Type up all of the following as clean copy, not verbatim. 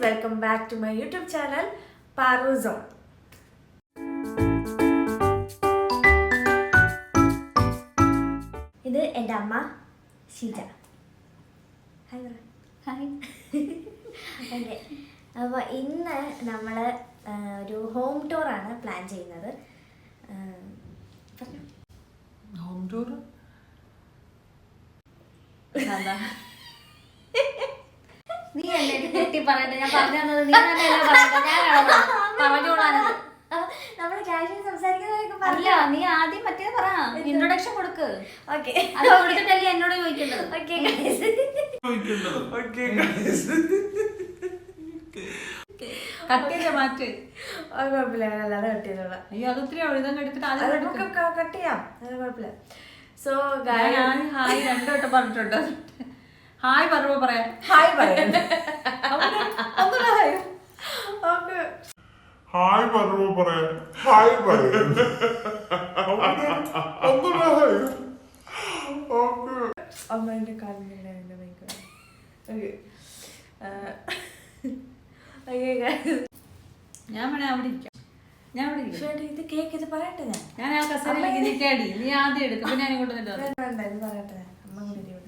welcome back to my YouTube channel Paru Zone. ഇത് എൻ്റെ അമ്മ ഷീജ. Hi hi. ഓക്കെ, അപ്പോൾ ഇന്ന് നമ്മൾ ഒരു ഹോം ടൂറാണ് പ്ലാൻ ചെയ്യുന്നത്. ഹോം ടൂർ നീ എന്നെ കുട്ടി പറയട്ടെ, ഞാൻ പറഞ്ഞു തന്നത് നീ തന്നെയല്ലേ പറയട്ടെ, ഞാൻ പറഞ്ഞോളാനത്. നമ്മള് കാഷ്വലി സംസാരിക്കുന്നതൊക്കെ അല്ല, നീ ആദ്യം മറ്റേ പറ, ഇൻട്രൊഡക്ഷൻ കൊടുക്ക്. ഓക്കെ, അത് കൊടുത്തിട്ടല്ലേ എന്നോട് ചോദിക്കേണ്ടത്. ഓക്കെ കട്ടിയല്ലേ മാറ്റ്. കുഴപ്പമില്ല, അല്ലാതെ കട്ട് ചെയ്തോളാം. അയ്യോ, അത് ഒത്തിരി എഴുതാൻ എടുത്തിട്ട് അത് ആദ്യം നമുക്ക് കട്ട് ചെയ്യാം, അത് കുഴപ്പമില്ല. സോ ഞാൻ ഹായ് 2 വട്ടം പറഞ്ഞിട്ടുണ്ട്. ഹായ് പറയുമ്പോ പറയാം. ഹായ് പറയാം. ഹായ് ഓക്കെ, ഹായ് പറയുമ്പോ പറയാം. ഹായ് പറയാം. അമ്മേൻ്റെ കാലിൻ്റെ ഓക്കെ. ഞാൻ വേണേ അവിടെ ഇരിക്കാം. ഞാൻ അവിടെ ഇരിക്കാം. ഇത് കേക്ക്, ഇത് പറയട്ടെ. ഞാൻ ആ കസേരയിലേക്ക് ഇരിക്കാടി. നീ ആദ്യം എടുക്കും, പിന്നെ ഞാൻ ഇങ്ങോട്ട് വേണ്ട, ഇത് പറയട്ടെ. അമ്മ കൂടി ഇവിടെ.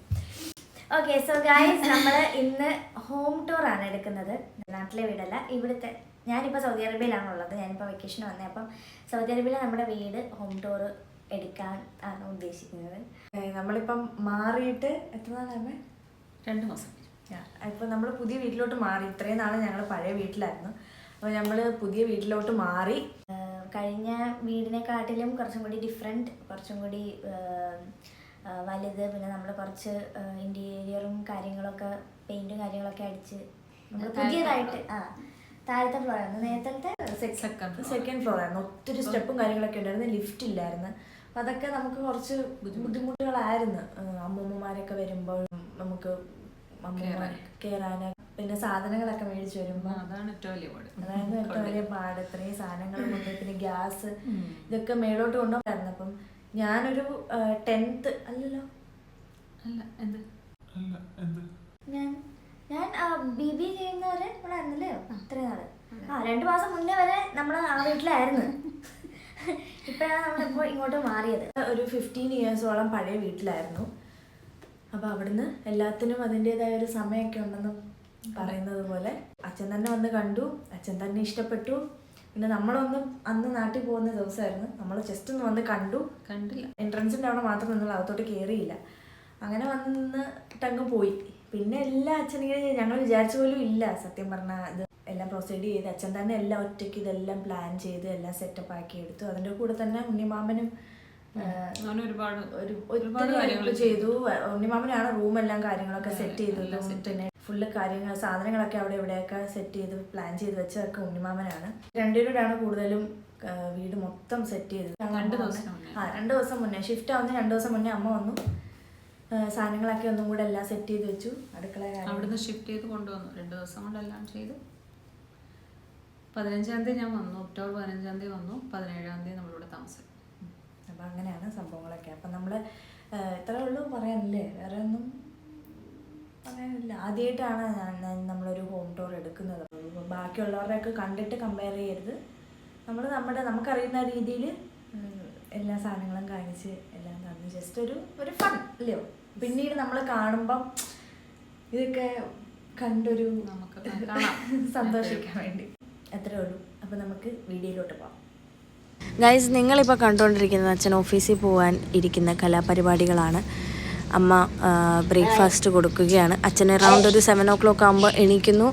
ഓക്കെ, സോ ഗൈസ്, നമ്മൾ ഇന്ന് ഹോം ടൂർ ആണ് എടുക്കുന്നത്. നാട്ടിലെ വീടല്ല, ഇവിടുത്തെ. ഞാനിപ്പോൾ സൗദി അറേബ്യയിലാണുള്ളത്. ഞാനിപ്പോൾ വെക്കേഷൻ വന്നേ. അപ്പം സൗദി അറേബ്യയിലെ നമ്മുടെ വീട് ഹോം ടൂർ എടുക്കാൻ ആണ് ഉദ്ദേശിക്കുന്നത്. നമ്മളിപ്പം മാറിയിട്ട് എത്ര നാളാണ്? 2 മാസം. ഇപ്പം നമ്മൾ പുതിയ വീട്ടിലോട്ട് മാറി. ഇത്രയും നാൾ ഞങ്ങൾ പഴയ വീട്ടിലായിരുന്നു. അപ്പോൾ നമ്മൾ പുതിയ വീട്ടിലോട്ട് മാറി. കഴിഞ്ഞ വീടിനെക്കാട്ടിലും കുറച്ചും കൂടി ഡിഫറെൻറ്റ്, കുറച്ചും കൂടി വലുത്. പിന്നെ നമ്മൾ കുറച്ച് ഇൻറ്റീരിയറും കാര്യങ്ങളൊക്കെ, പെയിൻറ്റും കാര്യങ്ങളൊക്കെ അടിച്ച് നമ്മൾ പുതിയതായിട്ട് താഴത്തെ ഫ്ലോർ ആയിരുന്നു. നേരത്തെ സെക്കൻഡ് ഫ്ലോർ ആയിരുന്നു. ഒത്തിരി സ്റ്റെപ്പും കാര്യങ്ങളൊക്കെ ഉണ്ടായിരുന്നു. ലിഫ്റ്റ് ഇല്ലായിരുന്നു. അപ്പം അതൊക്കെ നമുക്ക് കുറച്ച് ബുദ്ധിമുട്ടുകളായിരുന്നു. അമ്മൂമ്മമാരൊക്കെ വരുമ്പോൾ നമുക്ക് കയറാൻ, പിന്നെ സാധനങ്ങളൊക്കെ മേടിച്ച് വരുമ്പോൾ അതായിരുന്നു ഏറ്റവും വലിയ പാട്. ഇത്രയും സാധനങ്ങൾ കൊണ്ട്, പിന്നെ ഗ്യാസ് ഇതൊക്കെ മേളോട്ട് കൊണ്ടുപോകായിരുന്നു. അപ്പം ഞാനൊരു 10th അല്ലല്ലോ, ഞാൻ BB ചെയ്യുന്നവരെ ഇവിടെ ആയിരുന്നല്ലേ ഇത്രയും നാള്. 2 മാസം മുന്നേ വരെ നമ്മൾ ആ വീട്ടിലായിരുന്നു. ഇപ്പോഴാണ് നമ്മളിപ്പോൾ ഇങ്ങോട്ട് മാറിയത്. ഒരു 15 ഇയേഴ്സോളം പഴയ വീട്ടിലായിരുന്നു. അപ്പോൾ അവിടുന്ന് എല്ലാത്തിനും അതിൻ്റെതായ ഒരു സമയമൊക്കെ ഉണ്ടെന്ന് പറയുന്നത് പോലെ അച്ഛൻ തന്നെ വന്ന് കണ്ടു, അച്ഛൻ തന്നെ ഇഷ്ടപ്പെട്ടു. പിന്നെ നമ്മളൊന്നും അന്ന് നാട്ടിൽ പോകുന്ന ദിവസമായിരുന്നു. നമ്മൾ ജസ്റ്റ് ഒന്ന് വന്ന് കണ്ടില്ല. എൻട്രൻസിൻ്റെ അവിടെ മാത്രം നമ്മൾ അകത്തോട്ട് കയറിയില്ല. അങ്ങനെ വന്നിട്ടങ്ങ് പോയി. പിന്നെ എല്ലാ അച്ഛനിങ്ങനെ ഞങ്ങൾ വിചാരിച്ച പോലും ഇല്ല സത്യം പറഞ്ഞാൽ. ഇത് എല്ലാം പ്രൊസീഡ് ചെയ്ത് അച്ഛൻ തന്നെ എല്ലാം ഒറ്റയ്ക്ക് ഇതെല്ലാം പ്ലാൻ ചെയ്ത് എല്ലാം സെറ്റപ്പ് ആക്കി എടുത്തു. അതിൻ്റെ കൂടെ തന്നെ ഉണ്ണിമാമനും ഒരുപാട് കാര്യങ്ങൾ ചെയ്തു. ഉണ്ണിമാമനാണ് റൂമെല്ലാം കാര്യങ്ങളൊക്കെ സെറ്റ് ചെയ്തതും പിന്നെ ഫുള്ള് കാര്യങ്ങൾ സാധനങ്ങളൊക്കെ അവിടെ ഇവിടെയൊക്കെ സെറ്റ് ചെയ്ത് പ്ലാൻ ചെയ്ത് വെച്ചതൊക്കെ ഉണ്ണിമാമനാണ്. രണ്ടുപേരോടാണ് കൂടുതലും വീട് മൊത്തം സെറ്റ് ചെയ്തത്. 2 ദിവസം മുന്നേ ഷിഫ്റ്റ് ആവുന്ന 2 ദിവസം മുന്നേ അമ്മ വന്നു. സാധനങ്ങളൊക്കെ ഒന്നും കൂടെ എല്ലാം സെറ്റ് ചെയ്ത് വെച്ചു. അടുക്കള അവിടുന്ന് ഷിഫ്റ്റ് ചെയ്ത് കൊണ്ടുവന്നു. 2 ദിവസം കൊണ്ടെല്ലാം ചെയ്ത് 15-ാം തീയതി ഞാൻ വന്നു. ഒക്ടോബർ 15-ാം തീയതി വന്നു. 17-ാം തീയതി നമ്മളിവിടെ താമസം. അപ്പം അങ്ങനെയാണ് സംഭവങ്ങളൊക്കെ. അപ്പം നമ്മൾ ഇത്രേ ഉള്ളൂ പറയാനില്ലേ, വേറെ ഒന്നും പറയാനില്ല. ആദ്യമായിട്ടാണ് നമ്മളൊരു ഹോം ടൂർ എടുക്കുന്നത്. ബാക്കിയുള്ളവരുടെയൊക്കെ കണ്ടിട്ട് കമ്പയർ ചെയ്യരുത്. നമുക്കറിയുന്ന രീതിയിൽ എല്ലാ സാധനങ്ങളും കാണിച്ച് എല്ലാം തന്നു. ജസ്റ്റ് ഒരു ഫൺ അല്ലയോ. പിന്നീട് നമ്മൾ കാണുമ്പം ഇതൊക്കെ കണ്ടൊരു നമുക്ക് സന്തോഷിക്കാൻ വേണ്ടി അത്രേ ഉള്ളൂ. അപ്പം നമുക്ക് വീഡിയോയിലോട്ട് പോകാം. ഗൈസ്, നിങ്ങളിപ്പോൾ കണ്ടുകൊണ്ടിരിക്കുന്നത് അച്ഛൻ ഓഫീസിൽ പോകാൻ ഇരിക്കുന്ന കലാപരിപാടികളാണ്. അമ്മ ബ്രേക്ക്ഫാസ്റ്റ് കൊടുക്കുകയാണ്. അച്ഛൻ അറൗണ്ട് ഒരു 7 o'clock ആകുമ്പോൾ എണീക്കുന്നു.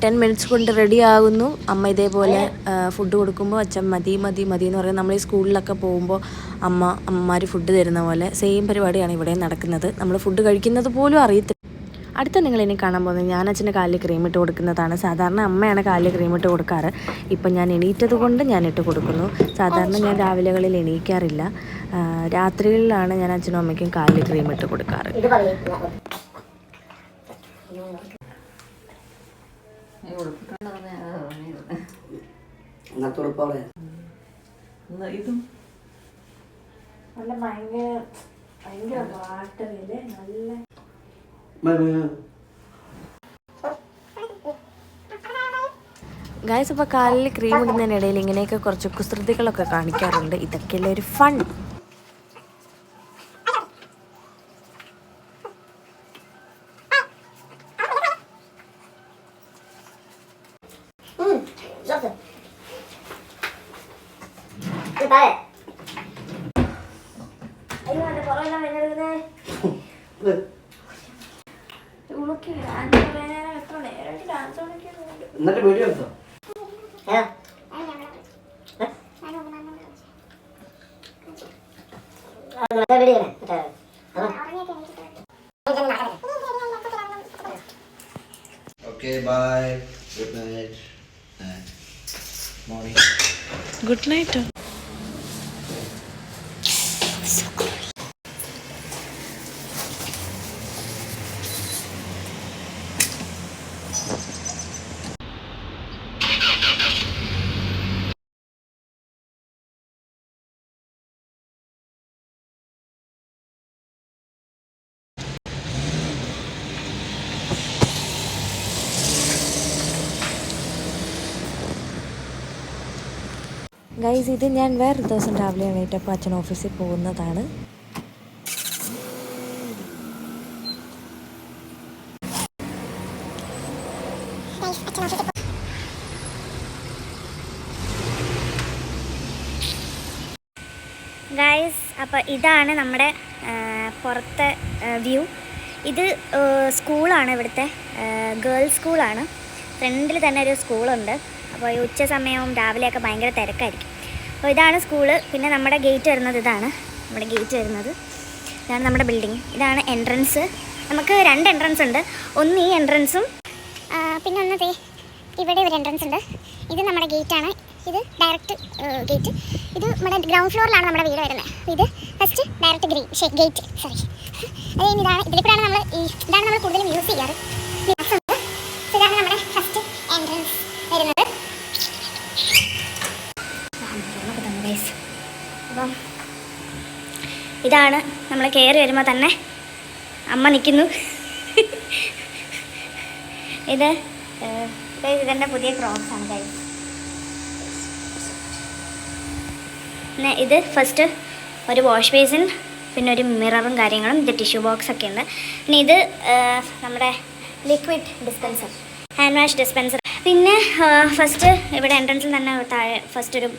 10 minutes കൊണ്ട് റെഡി ആകുന്നു. അമ്മ ഇതേപോലെ ഫുഡ് കൊടുക്കുമ്പോൾ അച്ഛൻ മതി എന്ന് പറയും. നമ്മൾ ഈ സ്കൂളിലൊക്കെ പോകുമ്പോൾ അമ്മമാർ ഫുഡ് തരുന്ന പോലെ സെയിം പരിപാടിയാണ് ഇവിടെ നടക്കുന്നത്. നമ്മൾ ഫുഡ് കഴിക്കുന്നത് പോലും അറിയത്തില്ല. അടുത്ത നിങ്ങളിനി കാണാൻ പോകുന്നത് ഞാൻ അച്ഛൻ്റെ കാലിൽ ക്രീമിട്ട് കൊടുക്കുന്നതാണ്. സാധാരണ അമ്മയാണ് കാലിൽ ക്രീമിട്ട് കൊടുക്കാറ്. ഇപ്പം ഞാൻ എണീറ്റത് കൊണ്ട് ഞാൻ ഇട്ട് കൊടുക്കുന്നു. സാധാരണ ഞാൻ രാവിലെകളിൽ എണീക്കാറില്ല. രാത്രികളിലാണ് ഞാൻ അച്ഛനും അമ്മയ്ക്കും കാലിൽ ക്രീമിട്ട് കൊടുക്കാറ്. ഇതും ഭയങ്കര വാട്ടറില് നല്ല ഗായ്സ് അപ്പോൾ കാലിൽ ക്രീം ഇടുന്നതിനിടയിൽ ഇങ്ങനെയൊക്കെ കുറച്ച് കുസൃതികളൊക്കെ കാണിക്കാറുണ്ട്. ഇതൊക്കെയല്ലേ ഒരു ഫൺ. എന്നിട്ട് വീഡിയോ എടുത്തോ? Okay bye, good night. Morning. Good night. Guys ഇത് ഞാൻ വേറൊരു ദിവസം രാവിലെ എണീറ്റപ്പോൾ അച്ഛൻ ഓഫീസിൽ പോകുന്നതാണ്. ഗൈസ് അപ്പോൾ ഇതാണ് നമ്മുടെ പുറത്തെ വ്യൂ. ഇത് സ്കൂളാണ്, ഇവിടുത്തെ ഗേൾസ് സ്കൂളാണ്. ഫ്രണ്ടിൽ തന്നെ ഒരു സ്കൂളുണ്ട്. അപ്പോൾ ഈ ഉച്ച സമയവും രാവിലെയൊക്കെ ഭയങ്കര തിരക്കായിരിക്കും. അപ്പോൾ ഇതാണ് സ്കൂള്. പിന്നെ നമ്മുടെ ഗേറ്റ് വരുന്നത് ഇതാണ്. ഇതാണ് നമ്മുടെ ബിൽഡിങ്. ഇതാണ് എൻട്രൻസ്. നമുക്ക് 2 എൻട്രൻസ് ഉണ്ട്. ഒന്ന് ഈ എൻട്രൻസും പിന്നെ ഒന്ന് ഇവിടെ ഒരു എൻട്രൻസ് ഉണ്ട്. ഇത് നമ്മുടെ ഗേറ്റാണ്. ഇത് ഡയറക്റ്റ് ഗേറ്റ്. ഇത് നമ്മുടെ ഗ്രൗണ്ട് ഫ്ലോറിലാണ് നമ്മുടെ വീട് വരുന്നത്. ഇത് ഫസ്റ്റ് ഡയറക്റ്റ് ഗേറ്റ് അത് ഇതാണ്. ഇതിലേക്കൂടാണ് ഇതാണ് നമ്മൾ കൂടുതലും യൂസ് ചെയ്യാറ്. ഇതാണ് നമ്മുടെ ഫസ്റ്റ് എൻട്രൻസ് വരുന്നത്. അപ്പം ഇതാണ് നമ്മൾ കയറി വരുമ്പോൾ തന്നെ അമ്മ നിൽക്കുന്നു. ഇതെൻ്റെ പുതിയ ക്രോക്സ് ആണ് ഗൈസ്. പിന്നെ ഇത് ഫസ്റ്റ് ഒരു വാഷ് ബേസിൻ, പിന്നെ ഒരു മിററും കാര്യങ്ങളും, ഇത് ടിഷ്യൂ ബോക്സ് ഒക്കെ ഉണ്ട്. പിന്നെ ഇത് നമ്മുടെ liquid dispenser, hand wash dispenser. പിന്നെ ഫസ്റ്റ് ഇവിടെ എൻട്രൻസിൽ തന്നെ താഴെ ഫസ്റ്റ് ഒരു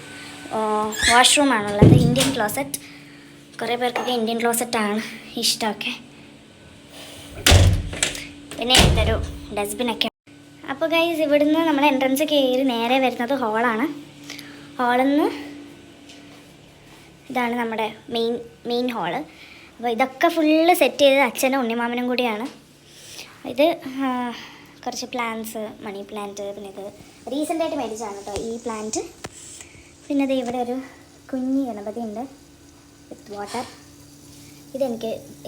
വാഷ്റൂമാണുള്ളത്. Indian closet. കുറേ പേർക്കൊക്കെ ഇന്ത്യൻ ക്ലോസറ്റാണ് ഇഷ്ടമൊക്കെ. പിന്നെ ഇതൊരു ഡസ്റ്റ്ബിനൊക്കെ. അപ്പോൾ ഗൈസ് ഇവിടുന്ന് നമ്മൾ എൻട്രൻസ് കയറി നേരെ വരുന്നത് ഹോളാണ്. ഹാളിൽ നിന്ന് ഇതാണ് നമ്മുടെ മെയിൻ ഹാള്. അപ്പോൾ ഇതൊക്കെ ഫുള്ള് സെറ്റ് ചെയ്തത് അച്ഛനും ഉണ്ണിമാമനും കൂടിയാണ്. ഇത് കുറച്ച് പ്ലാന്റ്സ്, മണി പ്ലാന്റ്. പിന്നെ ഇത് റീസെൻ്റായിട്ട് മേടിച്ചാണ് കേട്ടോ ഈ പ്ലാന്റ്. പിന്നെ ഇത് ഇവിടെ ഒരു കുഞ്ഞി ഗണപതി ഉണ്ട് വിത്ത് വാട്ടർ.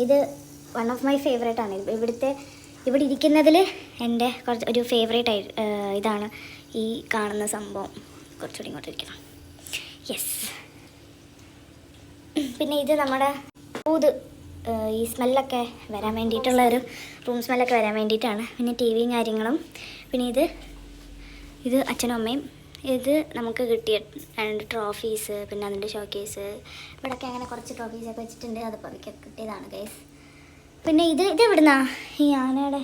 ഇത് വൺ ഓഫ് മൈ ഫേവറേറ്റ് ആണ്. ഇവിടെ ഇരിക്കുന്നതിൽ എൻ്റെ ഒരു ഫേവറേറ്റ് ഇതാണ് ഈ കാണുന്ന സംഭവം. കുറച്ചുകൂടി ഇങ്ങോട്ട് ഇരിക്കണം. യെസ്. പിന്നെ ഇത് നമ്മുടെ ഈ സ്മെല്ലൊക്കെ വരാൻ വേണ്ടിയിട്ടുള്ള ഒരു റൂം സ്മെല്ലൊക്കെ വരാൻ വേണ്ടിയിട്ടാണ്. പിന്നെ ടി വിയും കാര്യങ്ങളും. പിന്നെ ഇത് അച്ഛനും അമ്മയും. ഇത് നമുക്ക് കിട്ടിയ 2 ട്രോഫീസ്, പിന്നെ അതിൻ്റെ ഷോക്കേസ്. ഇവിടെയൊക്കെ അങ്ങനെ കുറച്ച് ട്രോഫീസൊക്കെ വെച്ചിട്ടുണ്ട്. അത് പവിക്ക് കിട്ടിയതാണ് ഗൈസ്. പിന്നെ ഇത് എവിടുന്നാ ഈ ആനയുടെ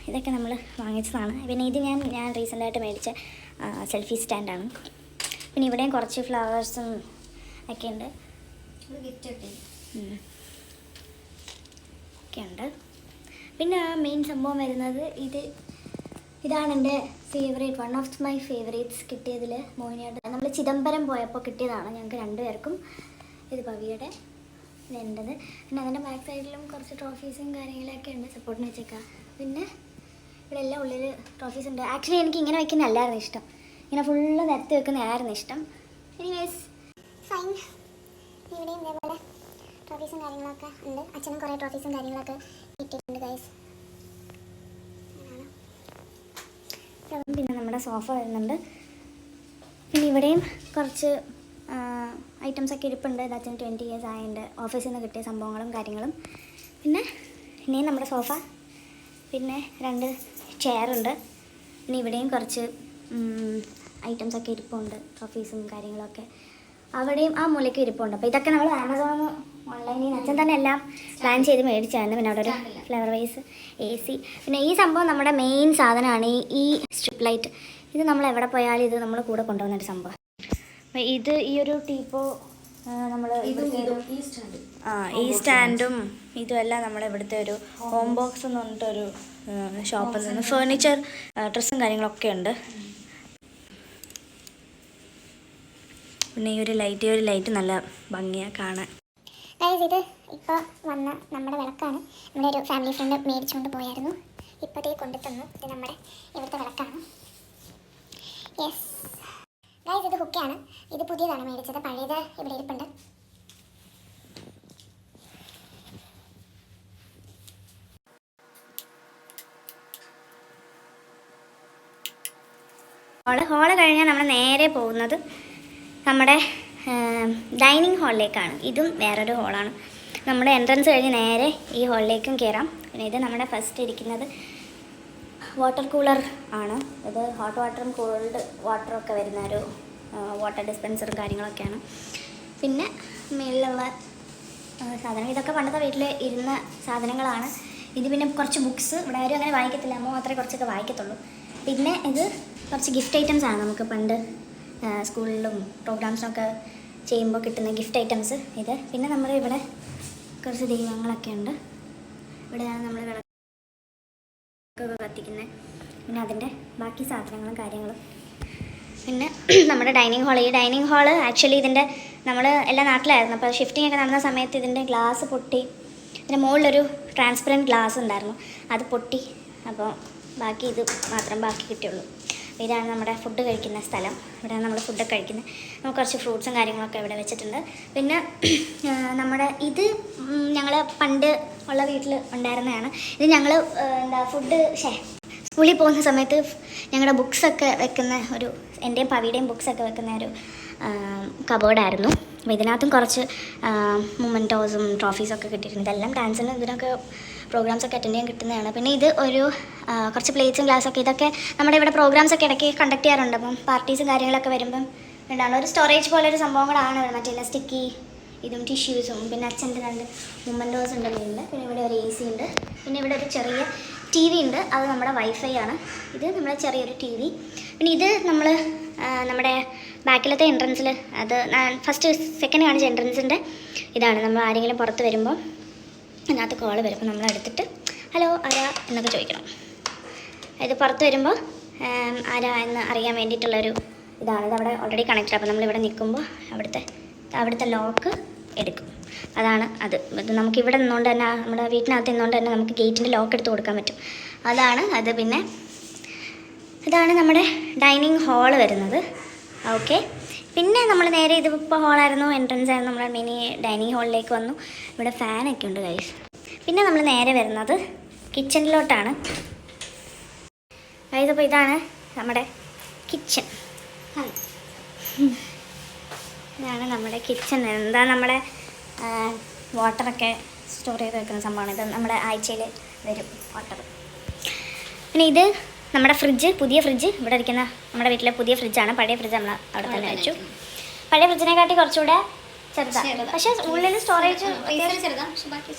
ഇതൊക്കെ നമ്മൾ വാങ്ങിച്ചതാണ്. പിന്നെ ഇത് ഞാൻ റീസെൻ്റായിട്ട് മേടിച്ച സെൽഫി സ്റ്റാൻഡാണ്. പിന്നെ ഇവിടെയും കുറച്ച് ഫ്ലവേഴ്സും ഒക്കെ ഉണ്ട്. ഒക്കെയുണ്ട്. പിന്നെ മെയിൻ സംഭവം വരുന്നത് ഇതാണ് എൻ്റെ favourite, one of my favourites. കിട്ടിയതിൽ മോഹിനിയാട്ടം നമ്മൾ ചിദംബരം പോയപ്പോൾ കിട്ടിയതാണ് ഞങ്ങൾക്ക് 2 പേർക്കും. ഇത് ഭവിയുടെ, ഇതെൻ്റെത്. പിന്നെ അതിൻ്റെ ബാക്ക് സൈഡിലും കുറച്ച് ട്രോഫീസും കാര്യങ്ങളൊക്കെ ഉണ്ട് സപ്പോർട്ടിന് വെച്ചേക്കാം. പിന്നെ ഇവിടെ എല്ലാം ഉള്ളിൽ ട്രോഫീസ് ഉണ്ട്. ആക്ച്വലി എനിക്ക് ഇങ്ങനെ വയ്ക്കുന്നതല്ലായിരുന്നു ഇഷ്ടം, ഇങ്ങനെ ഫുള്ള് നിരത്തി വെക്കുന്നതായിരുന്നു ഇഷ്ടം. Anyways fine. ഇവിടെയും ഇതേപോലെ ട്രോഫീസും കാര്യങ്ങളൊക്കെ ഉണ്ട്. അച്ഛനും കുറേ ട്രോഫീസും കാര്യങ്ങളൊക്കെ കിട്ടിയിട്ടുണ്ട് ഗൈസ്. പിന്നെ നമ്മുടെ സോഫ വരുന്നുണ്ട്. പിന്നെ ഇവിടെയും കുറച്ച് ഐറ്റംസൊക്കെ ഇരിപ്പുണ്ട്. ഇത് അച്ഛൻ 20 years ആയതിൻ്റെ ഓഫീസിൽ നിന്ന് കിട്ടിയ സംഭവങ്ങളും കാര്യങ്ങളും. പിന്നെ ഇനിയും നമ്മുടെ സോഫ, പിന്നെ 2 ചെയറുണ്ട്. പിന്നെ ഇവിടെയും കുറച്ച് ഐറ്റംസ് ഒക്കെ ഇരിപ്പുണ്ട്, ട്രോഫീസും കാര്യങ്ങളൊക്കെ അവിടെയും ആ മൂലയ്ക്കും ഇരിപ്പുണ്ട്. അപ്പോൾ ഇതൊക്കെ നമ്മൾ ആമസോണിൽ ഓൺലൈനിൽ നിന്ന് അച്ഛൻ തന്നെ എല്ലാം പ്ലാൻ ചെയ്ത് മേടിച്ചായിരുന്നു. പിന്നെ അവിടെ ഒരു ഫ്ലവർ വൈസ് AC. പിന്നെ ഈ സംഭവം നമ്മുടെ മെയിൻ സാധനമാണ് ഈ സ്ട്രിപ്പ് ലൈറ്റ്. ഇത് നമ്മൾ എവിടെ പോയാലും ഇത് നമ്മൾ കൂടെ കൊണ്ടുപോകുന്നൊരു സംഭവം. അപ്പോൾ ഇത് ഈ ഒരു ടീപ്പോ നമ്മൾ ഈ സ്റ്റാൻഡും ഇതുമെല്ലാം നമ്മുടെ ഇവിടുത്തെ ഒരു ഹോം ബോക്സ് എന്ന് പറഞ്ഞിട്ടൊരു ഷോപ്പിൽ നിന്ന് ഫേർണിച്ചർ ഡ്രസ്സും കാര്യങ്ങളൊക്കെ ഉണ്ട്. പിന്നെ ഈ ഒരു ലൈറ്റ് നല്ല ഭംഗിയാണ് കാണാൻ. ഇത് ഇപ്പോൾ വന്ന നമ്മുടെ വിളക്കാണ്. നമ്മുടെ ഒരു ഫാമിലി ഫ്രണ്ട് മേടിച്ചുകൊണ്ട് പോയായിരുന്നു. ഇപ്പോഴത്തേ കൊണ്ടു തന്നു. ഇത് നമ്മുടെ ഇവിടുത്തെ വിളക്കാണ്. യെസ് ഗൈസ്, ഇത് ഹുക്കയാണ്. ഇത് പുതിയതാണ് മേടിച്ചത്, പഴയത് ഇവിടെ ഇരിപ്പുണ്ട്. ഹോള് കഴിഞ്ഞാൽ നമ്മൾ നേരെ പോകുന്നത് നമ്മുടെ ഡൈനിങ് ഹാളിലേക്കാണ്. ഇതും വേറൊരു ഹോളാണ്. നമ്മുടെ എൻട്രൻസ് കഴിഞ്ഞ് നേരെ ഈ ഹാളിലേക്കും കയറാം. പിന്നെ ഇത് നമ്മുടെ ഫസ്റ്റ് ഇരിക്കുന്നത് വാട്ടർ കൂളർ ആണ്. ഇത് ഹോട്ട് വാട്ടറും കോൾഡ് വാട്ടറും ഒക്കെ വരുന്ന ഒരു വാട്ടർ ഡിസ്പെൻസറും കാര്യങ്ങളൊക്കെയാണ്. പിന്നെ മേളിലുള്ള സാധനം ഇതൊക്കെ പണ്ടത്തെ വീട്ടിൽ ഇരുന്ന സാധനങ്ങളാണ്. ഇത് പിന്നെ കുറച്ച് ബുക്സ്, ഇവിടെ ആരും അങ്ങനെ വായിക്കത്തില്ല, അമ്മ മാത്രമേ കുറച്ചൊക്കെ വായിക്കത്തുള്ളൂ. പിന്നെ ഇത് കുറച്ച് ഗിഫ്റ്റ് ഐറ്റംസ് ആണ്. നമുക്ക് പണ്ട് സ്കൂളിലും പ്രോഗ്രാംസിനൊക്കെ ചെയ്യുമ്പോൾ കിട്ടുന്ന ഗിഫ്റ്റ് ഐറ്റംസ് ഇത്. പിന്നെ നമ്മുടെ ഇവിടെ കുറച്ച് ദൈവങ്ങളൊക്കെ ഉണ്ട്. ഇവിടെയാണ് നമ്മൾ വിളക്കൊക്കെ കത്തിക്കുന്നത്. പിന്നെ അതിൻ്റെ ബാക്കി സാധനങ്ങളും കാര്യങ്ങളും. പിന്നെ നമ്മുടെ ഡൈനിങ് ഹാൾ. ഈ ഡൈനിങ് ഹാള് ആക്ച്വലി ഇതിൻ്റെ നമ്മൾ എല്ലാ നാട്ടിലായിരുന്നു. അപ്പോൾ ഷിഫ്റ്റിംഗ് ഒക്കെ നടന്ന സമയത്ത് ഇതിൻ്റെ ഗ്ലാസ് പൊട്ടി. ഇതിൻ്റെ മുകളിലൊരു ട്രാൻസ്പെറൻറ്റ് ഗ്ലാസ് ഉണ്ടായിരുന്നു, അത് പൊട്ടി. അപ്പോൾ ബാക്കി ഇത് മാത്രം ബാക്കി കിട്ടിയുള്ളൂ. ഇതാണ് നമ്മുടെ ഫുഡ് കഴിക്കുന്ന സ്ഥലം. ഇവിടെയാണ് നമ്മൾ ഫുഡൊക്കെ കഴിക്കുന്നത്. നമുക്ക് കുറച്ച് ഫ്രൂട്ട്സും കാര്യങ്ങളൊക്കെ ഇവിടെ വെച്ചിട്ടുണ്ട്. പിന്നെ നമ്മുടെ ഇത് ഞങ്ങൾ പണ്ട് ഉള്ള വീട്ടിൽ ഉണ്ടായിരുന്നതാണ്. ഇത് ഞങ്ങൾ സ്കൂളിൽ പോകുന്ന സമയത്ത് ഞങ്ങളുടെ ബുക്സൊക്കെ വെക്കുന്ന ഒരു, എൻ്റെയും പവിയുടെയും ബുക്സൊക്കെ വെക്കുന്ന ഒരു കബോർഡായിരുന്നു. അപ്പോൾ ഇതിനകത്തും കുറച്ച് മൊമെൻറ്റോസും ട്രോഫീസൊക്കെ കിട്ടിയിട്ടുണ്ട്. ഇതെല്ലാം ഡാൻസിനും ഇതിനൊക്കെ പ്രോഗ്രാംസൊക്കെ അറ്റൻഡ് ചെയ്യാൻ കിട്ടുന്നതാണ്. പിന്നെ ഇത് ഒരു കുറച്ച് പ്ലേറ്റ്സും ഗ്ലാസ്സൊക്കെ, ഇതൊക്കെ നമ്മുടെ ഇവിടെ പ്രോഗ്രാംസൊക്കെ ഇടയ്ക്ക് കണ്ടക്ട് ചെയ്യാറുണ്ട്. അപ്പം പാർട്ടീസും കാര്യങ്ങളൊക്കെ വരുമ്പം ഉണ്ടാകുന്ന ഒരു സ്റ്റോറേജ് പോലൊരു സംഭവങ്ങളാണ്. മറ്റേ സ്റ്റിക്കി ഇതും ടിഷ്യൂസും. പിന്നെ അച്ഛൻ്റെ 2 മൊമെൻറ്റോസ് ഉണ്ട് വീട്ടിൽ. പിന്നെ ഇവിടെ ഒരു AC ഉണ്ട്. പിന്നെ ഇവിടെ ഒരു ചെറിയ TV ഉണ്ട്, അത് നമ്മുടെ വൈഫൈ ആണ്. ഇത് നമ്മുടെ ചെറിയൊരു TV. പിന്നെ ഇത് നമ്മുടെ ബാക്കിലത്തെ എൻട്രൻസിൽ, അത് ഫസ്റ്റ് സെക്കൻഡ് കാണിച്ച എൻട്രൻസിൻ്റെ ഇതാണ്. നമ്മൾ ആരെങ്കിലും പുറത്ത് വരുമ്പോൾ അതിനകത്ത് കോൾ വരും. അപ്പോൾ നമ്മൾ എടുത്തിട്ട് ഹലോ ആരാ എന്നൊക്കെ ചോദിക്കണം. ഇത് പുറത്ത് വരുമ്പോൾ ആരാ എന്ന് അറിയാൻ വേണ്ടിയിട്ടുള്ളൊരു ഇതാണ്. ഇത് അവിടെ ഓൾറെഡി കണക്റ്റഡ്. അപ്പോൾ നമ്മളിവിടെ നിൽക്കുമ്പോൾ അവിടുത്തെ ലോക്ക് എടുക്കും. അതാണ് അത്. നമുക്കിവിടെ നിന്നുകൊണ്ട് തന്നെ, നമ്മുടെ വീട്ടിനകത്ത് നിന്നുകൊണ്ട് തന്നെ നമുക്ക് ഗേറ്റിൻ്റെ ലോക്ക് എടുത്ത് കൊടുക്കാൻ പറ്റും. അതാണ് അത്. പിന്നെ ഇതാണ് നമ്മുടെ ഡൈനിങ് ഹാള് വരുന്നത്. ഓക്കെ. പിന്നെ നമ്മൾ നേരെ ഇതിപ്പോൾ ഹാളായിരുന്നു, എൻട്രൻസ് ആയിരുന്നു. നമ്മൾ മിനി ഡൈനിങ് ഹാളിലേക്ക് വന്നു. ഇവിടെ ഫാനൊക്കെ ഉണ്ട് ഗൈസ്. പിന്നെ നമ്മൾ നേരെ വരുന്നത് കിച്ചണിലോട്ടാണ് ഗൈസ്. അപ്പോൾ ഇതാണ് നമ്മുടെ കിച്ചൺ. ഇതാണ് നമ്മുടെ കിച്ചൺ. എന്താ നമ്മുടെ വാട്ടറൊക്കെ സ്റ്റോർ ചെയ്ത് വെക്കുന്ന സംഭവമാണ്. ഇത് നമ്മുടെ ആഴ്ചയിൽ വരും വാട്ടർ. പിന്നെ ഇത് നമ്മുടെ ഫ്രിഡ്ജ്, പുതിയ ഫ്രിഡ്ജ്. ഇവിടെ ഇരിക്കുന്ന നമ്മുടെ വീട്ടിലെ പുതിയ ഫ്രിഡ്ജാണ്. പഴയ ഫ്രിഡ്ജ് നമ്മൾ അവിടെ തന്നെ വെച്ചു. പഴയ ഫ്രിഡ്ജിനെക്കാട്ടി കുറച്ചുകൂടെ ചെറുതാണ്, പക്ഷേ ഉള്ളിൽ സ്റ്റോറേജ്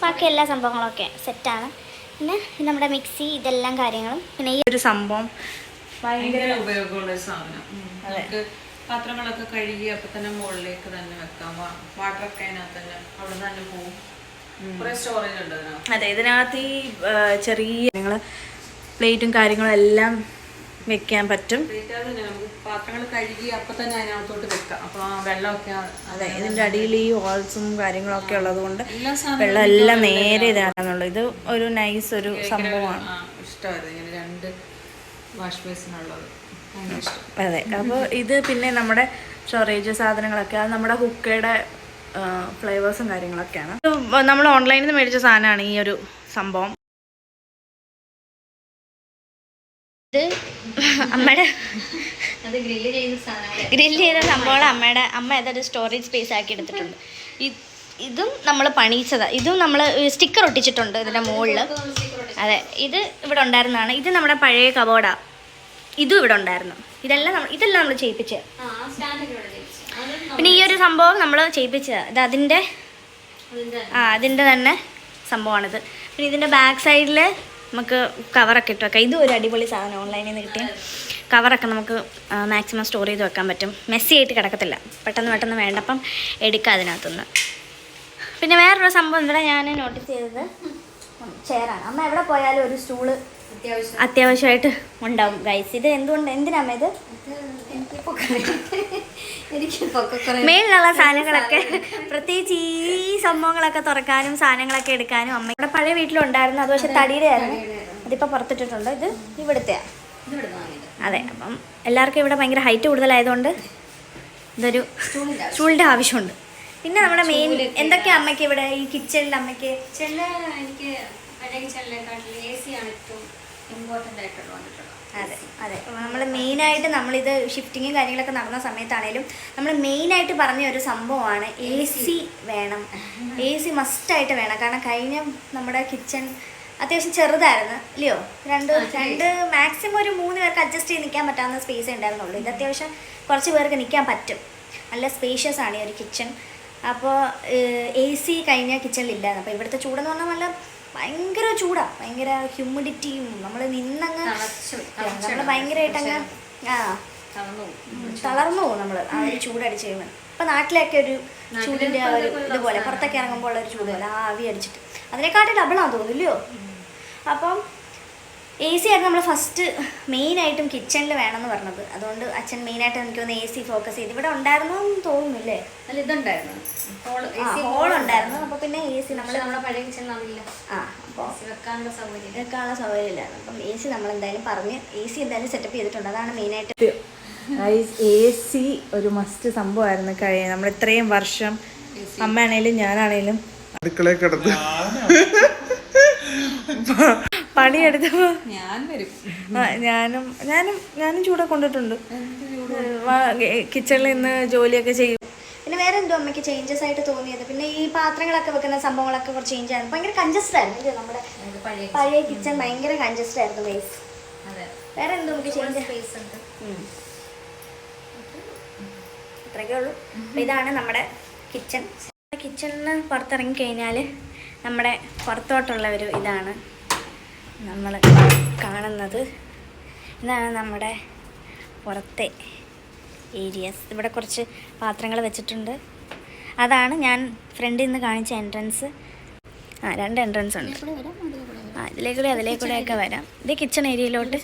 ബാക്കി എല്ലാ സംഭവങ്ങളൊക്കെ സെറ്റാണ്. പിന്നെ നമ്മുടെ മിക്സി, ഇതെല്ലാം കാര്യങ്ങളും. പിന്നെ ഈ ഒരു സംഭവം ഭയങ്കര ഉപയോഗമുള്ള ഒരു സാധനം. നമുക്ക് പാത്രങ്ങളൊക്കെ കഴുകി അപ്പം തന്നെ മുകളിലേക്ക് തന്നെ വെക്കാം. വാട്ടറൊക്കെ അതിനകത്ത് തന്നെ അവിടെ തന്നെ പോകും. കുറേ സ്റ്റോറേജ് ഉണ്ട് അതിനകത്ത്. അതെ, ഇതിനകത്ത് ഈ ചെറിയ നിങ്ങൾ പ്ലേറ്റും കാര്യങ്ങളും എല്ലാം വെക്കാൻ പറ്റും. നമുക്ക് പാത്രങ്ങൾ കഴുകി അപ്പം തന്നെ അതിനകത്തോട്ട് വെക്കാം. അപ്പോൾ ആ വെള്ളമൊക്കെ, അതെ, ഇതിൻ്റെ അടിയിൽ ഈ ഹോൾസും കാര്യങ്ങളൊക്കെ ഉള്ളത് കൊണ്ട് വെള്ളം എല്ലാം നേരെ ഇതാണെന്നുള്ളത്. ഇത് ഒരു നൈസ് ഒരു സംഭവമാണ്. ഇഷ്ടമായിരുന്നു ഇങ്ങനെ 2 വാഷ് ബേസിനുള്ളത്. അതെ. അപ്പോൾ ഇത് പിന്നെ നമ്മുടെ സ്റ്റോറേജ് സാധനങ്ങളൊക്കെ, അത് നമ്മുടെ കുക്കയുടെ ഫ്ലേവേഴ്സും കാര്യങ്ങളൊക്കെയാണ്. നമ്മൾ ഓൺലൈനിൽ നിന്ന് മേടിച്ച സാധനമാണ് ഈ ഒരു സംഭവം. ഇത് അമ്മയുടെ ഗ്രില്ല് ചെയ്ത സംഭവം അമ്മ അതൊരു സ്റ്റോറേജ് സ്പേസ് ആക്കി എടുത്തിട്ടുണ്ട്. ഇതും നമ്മൾ പണിയിച്ചതാണ്. ഇതും നമ്മൾ സ്റ്റിക്കർ ഒട്ടിച്ചിട്ടുണ്ട് ഇതിൻ്റെ മുകളിൽ. അതെ, ഇത് ഇവിടെ ഉണ്ടായിരുന്നതാണ്. ഇത് നമ്മുടെ പഴയ കബോർഡാണ്. ഇതും ഇവിടെ ഉണ്ടായിരുന്നു. ഇതെല്ലാം നമ്മൾ ചെയ്യിപ്പിച്ചത്. പിന്നെ ഈ ഒരു സംഭവം നമ്മൾ ചെയ്യിപ്പിച്ചത് ഇത് അതിൻ്റെ തന്നെ സംഭവമാണിത്. പിന്നെ ഇതിൻ്റെ ബാക്ക് സൈഡിൽ നമുക്ക് കവറൊക്കെ ഇട്ട് വെക്കാം. ഇതും ഒരു അടിപൊളി സാധനം, ഓൺലൈനിൽ നിന്ന് കിട്ടിയ കവറൊക്കെ നമുക്ക് മാക്സിമം സ്റ്റോർ ചെയ്ത് വെക്കാൻ പറ്റും. മെസ്സി ആയിട്ട് കിടക്കത്തില്ല, പെട്ടെന്ന് വേണ്ടപ്പം എടുക്കാം അതിനകത്തുനിന്ന്. പിന്നെ വേറൊരു സംഭവം ഇവിടെ ഞാൻ നോട്ടീസ് ചെയ്തത് ചെയറാണ്. അമ്മ എവിടെ പോയാലും ഒരു സ്റ്റൂള് അത്യാവശ്യമായിട്ട് ഉണ്ടാവും ഗൈസ്. ഇത് എന്തിനാമ്മ ഇത്? മേലിലുള്ള സാധനങ്ങളൊക്കെ പ്രത്യേകിച്ച് ഈ സംഭവങ്ങളൊക്കെ തുറക്കാനും സാധനങ്ങളൊക്കെ എടുക്കാനും അമ്മ ഇവിടെ പഴയ വീട്ടിലുണ്ടായിരുന്നു. അത് പക്ഷെ തടിയുടെ ആയിരുന്നു, അതിപ്പോൾ പുറത്തിട്ടിട്ടുണ്ട്. ഇത് ഇവിടുത്തെയാണ്. അതെ, അപ്പം എല്ലാവർക്കും ഇവിടെ ഭയങ്കര ഹൈറ്റ് കൂടുതലായതുകൊണ്ട് ഇതൊരു സ്റ്റൂളിൻ്റെ ആവശ്യമുണ്ട്. പിന്നെ നമ്മുടെ മെയിൻ എന്തൊക്കെയാ അമ്മയ്ക്ക് ഇവിടെ ഈ കിച്ചണിൽ അമ്മയ്ക്ക്? എനിക്ക് പഴയ കിച്ചണിലെക്കാട്ടിൽ AC ആണ് ഏറ്റവും ഇമ്പോർട്ടൻ്റ് ആയിട്ടുള്ള വന്നിട്ടുള്ളത്. അതെ നമ്മൾ മെയിനായിട്ട് നമ്മളിത് ഷിഫ്റ്റിങ്ങും കാര്യങ്ങളൊക്കെ നടന്ന സമയത്താണേലും നമ്മൾ മെയിനായിട്ട് പറഞ്ഞ ഒരു സംഭവമാണ് AC വേണം. AC മസ്റ്റായിട്ട് വേണം. കാരണം കഴിഞ്ഞ നമ്മുടെ കിച്ചൺ അത്യാവശ്യം ചെറുതായിരുന്നു ഇല്ലയോ? രണ്ട് മാക്സിമം ഒരു 3 പേർക്ക് അഡ്ജസ്റ്റ് ചെയ്ത് നിൽക്കാൻ പറ്റാവുന്ന സ്പേസേ ഉണ്ടായിരുന്നുള്ളൂ. ഇത് അത്യാവശ്യം കുറച്ച് പേർക്ക് നിൽക്കാൻ പറ്റും. നല്ല സ്പേഷ്യസ് ആണ് ഈ ഒരു കിച്ചൺ. അപ്പോൾ AC കഴിഞ്ഞ കിച്ചണിലില്ലായിരുന്നു. അപ്പോൾ ഇവിടുത്തെ ചൂടെന്ന് പറഞ്ഞാൽ നല്ല ഭയങ്കര ചൂടാണ്, ഭയങ്കര ഹ്യൂമിഡിറ്റിയും. നമ്മൾ നിന്നങ്ങ് നമ്മൾ ഭയങ്കരമായിട്ടങ്ങ് തളർന്നു പോകും നമ്മൾ ആ ഒരു ചൂടടിച്ച് കഴിയുമ്പോൾ. ഇപ്പം നാട്ടിലൊക്കെ ഒരു ചൂടിൻ്റെ ഒരു ഇതുപോലെ പുറത്തൊക്കെ ഇറങ്ങുമ്പോൾ ഉള്ള ഒരു ചൂട് പോലെ ആവി അടിച്ചിട്ട് അതിനെക്കാട്ടി ഡബിളാന്ന് തോന്നില്ലയോ? അപ്പം AC ആയിരുന്നു നമ്മൾ ഫസ്റ്റ് മെയിനായിട്ടും കിച്ചണിൽ വേണമെന്ന് പറഞ്ഞത്. അതുകൊണ്ട് അച്ഛൻ മെയിനായിട്ട് എനിക്ക് തോന്നുന്നു AC ഫോക്കസ് ചെയ്ത്. ഇവിടെ ഉണ്ടായിരുന്നു എന്ന് തോന്നുന്നില്ലേ? അല്ല, ഇതുണ്ടായിരുന്നു, ഹോളുണ്ടായിരുന്നു. അപ്പോൾ പിന്നെ AC നമ്മളെ പഴയ കിച്ചണിലാവില്ല. അപ്പോൾ വെക്കാനുള്ള സൗകര്യം ഇല്ലായിരുന്നു. അപ്പം AC നമ്മൾ എന്തായാലും പറഞ്ഞ് AC എന്തായാലും സെറ്റപ്പ് ചെയ്തിട്ടുണ്ട്. അതാണ് മെയിനായിട്ട്. AC ഒരു മസ്റ്റ് സംഭവമായിരുന്നു. നമ്മൾ ഇത്രയും വർഷം അമ്മയാണേലും ഞാനാണേലും അടുക്കളയിൽ കിടന്ന് പണിയെടുത്തപ്പോൾ ഞാൻ വരും. ഞാനും ചൂടെ കൊണ്ടിട്ടുണ്ട്. കിച്ചണിൽ നിന്ന് ജോലിയൊക്കെ ചെയ്യും. പിന്നെ വേറെ എന്തോ അമ്മയ്ക്ക് ചേഞ്ചസ് ആയിട്ട് തോന്നിയത്? പിന്നെ ഈ പാത്രങ്ങളൊക്കെ വെക്കുന്ന സംഭവങ്ങളൊക്കെ കുറച്ച് ചേഞ്ച് ആയിരുന്നു. ഭയങ്കര കൺജസ്റ്റഡ് ആയിരുന്നു നമ്മുടെ പഴയ കിച്ചൺ. ഭയങ്കര കൺജസ്റ്റഡ് ആയിരുന്നു ബേസ്. വേറെ എന്തോ നമുക്ക് ചേഞ്ച് സ്പേസ് ഉണ്ട്. അത്രയൊക്കെ ഉള്ളൂ. അപ്പോൾ ഇതാണ് നമ്മുടെ കിച്ചൺ. കിച്ചണിന് പുറത്തിറങ്ങി കഴിഞ്ഞാൽ നമ്മുടെ പുറത്തോട്ടുള്ള ഒരു ഇതാണ് നമ്മൾ കാണുന്നത്. ഇതാണ് നമ്മുടെ പുറത്തെ ഏരിയസ്. ഇവിടെ കുറച്ച് പാത്രങ്ങൾ വെച്ചിട്ടുണ്ട്. അതാണ് ഞാൻ ഫ്രണ്ടിൽ നിന്ന് കാണിച്ച എൻട്രൻസ്. 2 എൻട്രൻസ് ഉണ്ട്. അതിലേക്കൂടെയൊക്കെ വരാം. ഇത് കിച്ചൺ ഏരിയയിലോട്ട്.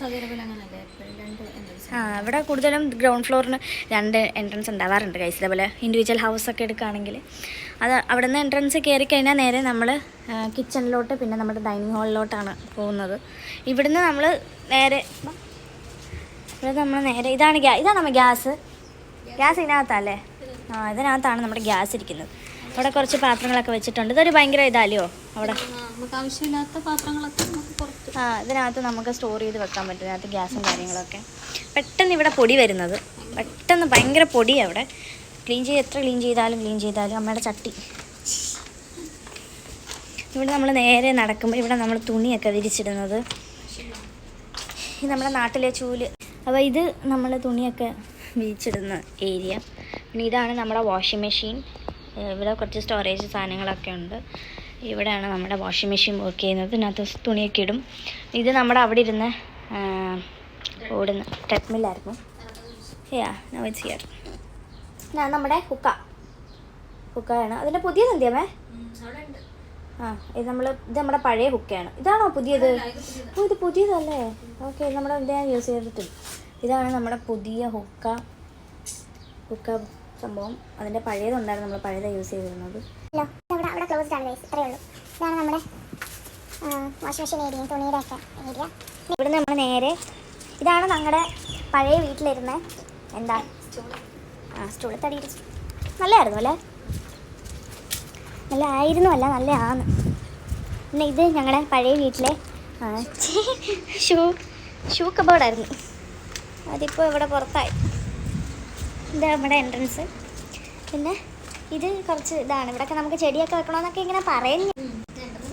ഇവിടെ കൂടുതലും ഗ്രൗണ്ട് ഫ്ലോറിന് 2 എൻട്രൻസ് ഉണ്ടാവാറുണ്ട് ഗൈസ്. ഇതേപോലെ ഇൻഡിവിജ്വൽ ഹൗസൊക്കെ എടുക്കുകയാണെങ്കിൽ അത് അവിടെ നിന്ന് എൻട്രൻസ് കയറി കഴിഞ്ഞാൽ നേരെ നമ്മൾ കിച്ചണിലോട്ട് പിന്നെ നമ്മുടെ ഡൈനിങ് ഹാളിലോട്ടാണ് പോകുന്നത്. ഇവിടുന്ന് നമ്മൾ നേരെ ഇതാണ് നമ്മൾ ഗ്യാസ് ഇതിനകത്തല്ലേ? ഇതിനകത്താണ് നമ്മുടെ ഗ്യാസ് ഇരിക്കുന്നത്. അവിടെ കുറച്ച് പാത്രങ്ങളൊക്കെ വെച്ചിട്ടുണ്ട്. ഇതൊരു ഭയങ്കര ഇതല്ലയോ അവിടെ? നമുക്ക് ആവശ്യമില്ലാത്ത പാത്രങ്ങളൊക്കെ ഇതിനകത്ത് നമുക്ക് സ്റ്റോർ ചെയ്ത് വെക്കാൻ പറ്റും. ഇതിനകത്ത് ഗ്യാസും കാര്യങ്ങളൊക്കെ. പെട്ടെന്ന് ഇവിടെ പൊടി വരുന്നത്, ഭയങ്കര പൊടിയാണ് അവിടെ. എത്ര ക്ലീൻ ചെയ്താലും അമ്മയുടെ ചട്ടി. ഇവിടെ നമ്മൾ നേരെ നടക്കുമ്പോൾ ഇവിടെ നമ്മൾ തുണിയൊക്കെ വിരിച്ചിടുന്നത്. ഇത് നമ്മുടെ നാട്ടിലെ ചൂല്. അപ്പോൾ ഇത് നമ്മൾ തുണിയൊക്കെ വിരിച്ചിടുന്ന ഏരിയ. പിന്നെ ഇതാണ് നമ്മുടെ വാഷിംഗ് മെഷീൻ. ഇവിടെ കുറച്ച് സ്റ്റോറേജ് സാധനങ്ങളൊക്കെ ഉണ്ട്. ഇവിടെയാണ് നമ്മുടെ വാഷിംഗ് മെഷീൻ വർക്ക് ചെയ്യുന്നത്. ഇതിനകത്ത് തുണിയൊക്കെ ഇടും. ഇത് നമ്മുടെ അവിടെ ഇരുന്ന് ഓടുന്ന ട്രെഡ്മില്ലായിരുന്നു. നമ്മുടെ ഹുക്കാണ്. അതിൻ്റെ പുതിയത് എന്തിയാമേ? ഇത് നമ്മുടെ പഴയ ഹുക്കയാണ്. ഇതാണോ പുതിയത്? ഇത് പുതിയതല്ലേ? ഓക്കെ, നമ്മുടെ ഞാൻ യൂസ് ചെയ്തിട്ടില്ല. ഇതാണ് നമ്മുടെ പുതിയ ഹുക്ക സംഭവം. അതിൻ്റെ പഴയതുണ്ടായിരുന്നു, നമ്മൾ പഴയതാണ് യൂസ് ചെയ്തിരുന്നത്. അവിടെ ക്ലോസ്ഡ് ആണ് ഗൈസ്. ഇത്രയേ ഉള്ളൂ. ഇതാണ് നമ്മുടെ വാഷിംഗ് മെഷീൻ ഏരിയ, തുണിയുടെ ഒക്കെ ഏരിയ. ഇവിടെ നമ്മൾ നേരെ ഇതാണ് ഞങ്ങളുടെ പഴയ വീട്ടിലിരുന്ന സ്റ്റൂൾ. തടിയുടെ നല്ലതായിരുന്നു അല്ലേ? നല്ലതാണ്. പിന്നെ ഇത് ഞങ്ങളുടെ പഴയ വീട്ടിലെ ഷൂ കബോർഡായിരുന്നു. അതിപ്പോൾ ഇവിടെ പുറത്തായി. ഇത് നമ്മുടെ എൻട്രൻസ്. പിന്നെ ഇത് കുറച്ച് ഇതാണ്. ഇവിടെയൊക്കെ നമുക്ക് ചെടിയൊക്കെ വെക്കണമെന്നൊക്കെ ഇങ്ങനെ പറയുന്നു.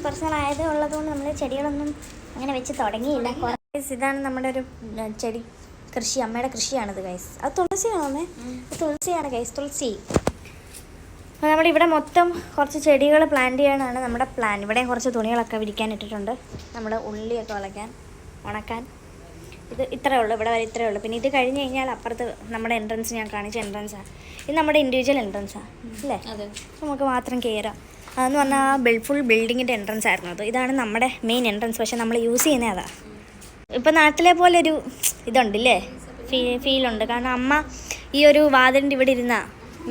പേഴ്സണൽ ഉള്ളതുകൊണ്ട് നമ്മൾ ചെടികളൊന്നും അങ്ങനെ വെച്ച് തുടങ്ങിയില്ല. ഇതാണ് നമ്മുടെ ഒരു ചെടി കൃഷി, അമ്മയുടെ കൃഷിയാണിത് ഗൈസ്. അത് തുളസിയാണോ അമ്മേ? തുളസിയാണ് ഗൈസ്, തുളസി. അപ്പോൾ നമ്മുടെ ഇവിടെ മൊത്തം കുറച്ച് ചെടികൾ പ്ലാന്റ് ചെയ്യാനാണ് നമ്മുടെ പ്ലാൻ. ഇവിടെയും കുറച്ച് തുണികളൊക്കെ വിരിക്കാൻ ഇട്ടിട്ടുണ്ട്, നമ്മുടെ ഉള്ളിയൊക്കെ ഉണക്കാൻ. ഇത് ഇത്രയേ ഉള്ളൂ, ഇവിടെ വരെ ഇത്രയേ ഉള്ളൂ. പിന്നെ ഇത് കഴിഞ്ഞ് കഴിഞ്ഞാൽ അപ്പുറത്ത് നമ്മുടെ എൻട്രൻസ് ഞാൻ കാണിച്ച എൻട്രൻസാണ്. ഇത് നമ്മുടെ ഇൻഡിവിജ്വൽ എൻട്രൻസാണ് അല്ലേ, നമുക്ക് മാത്രം കയറാം. അതെന്ന് പറഞ്ഞാൽ ഫുൾ ബിൽഡിങ്ങിൻ്റെ എൻട്രൻസ് ആയിരുന്നു അത്. ഇതാണ് നമ്മുടെ മെയിൻ എൻട്രൻസ്, പക്ഷേ നമ്മൾ യൂസ് ചെയ്യുന്നത് അതാണ്. ഇപ്പം നാട്ടിലെ പോലെ ഒരു ഇതുണ്ടല്ലേ, ഫീലുണ്ട്. കാരണം അമ്മ ഈ ഒരു വാതിലിൻ്റെ ഇവിടെ ഇരുന്ന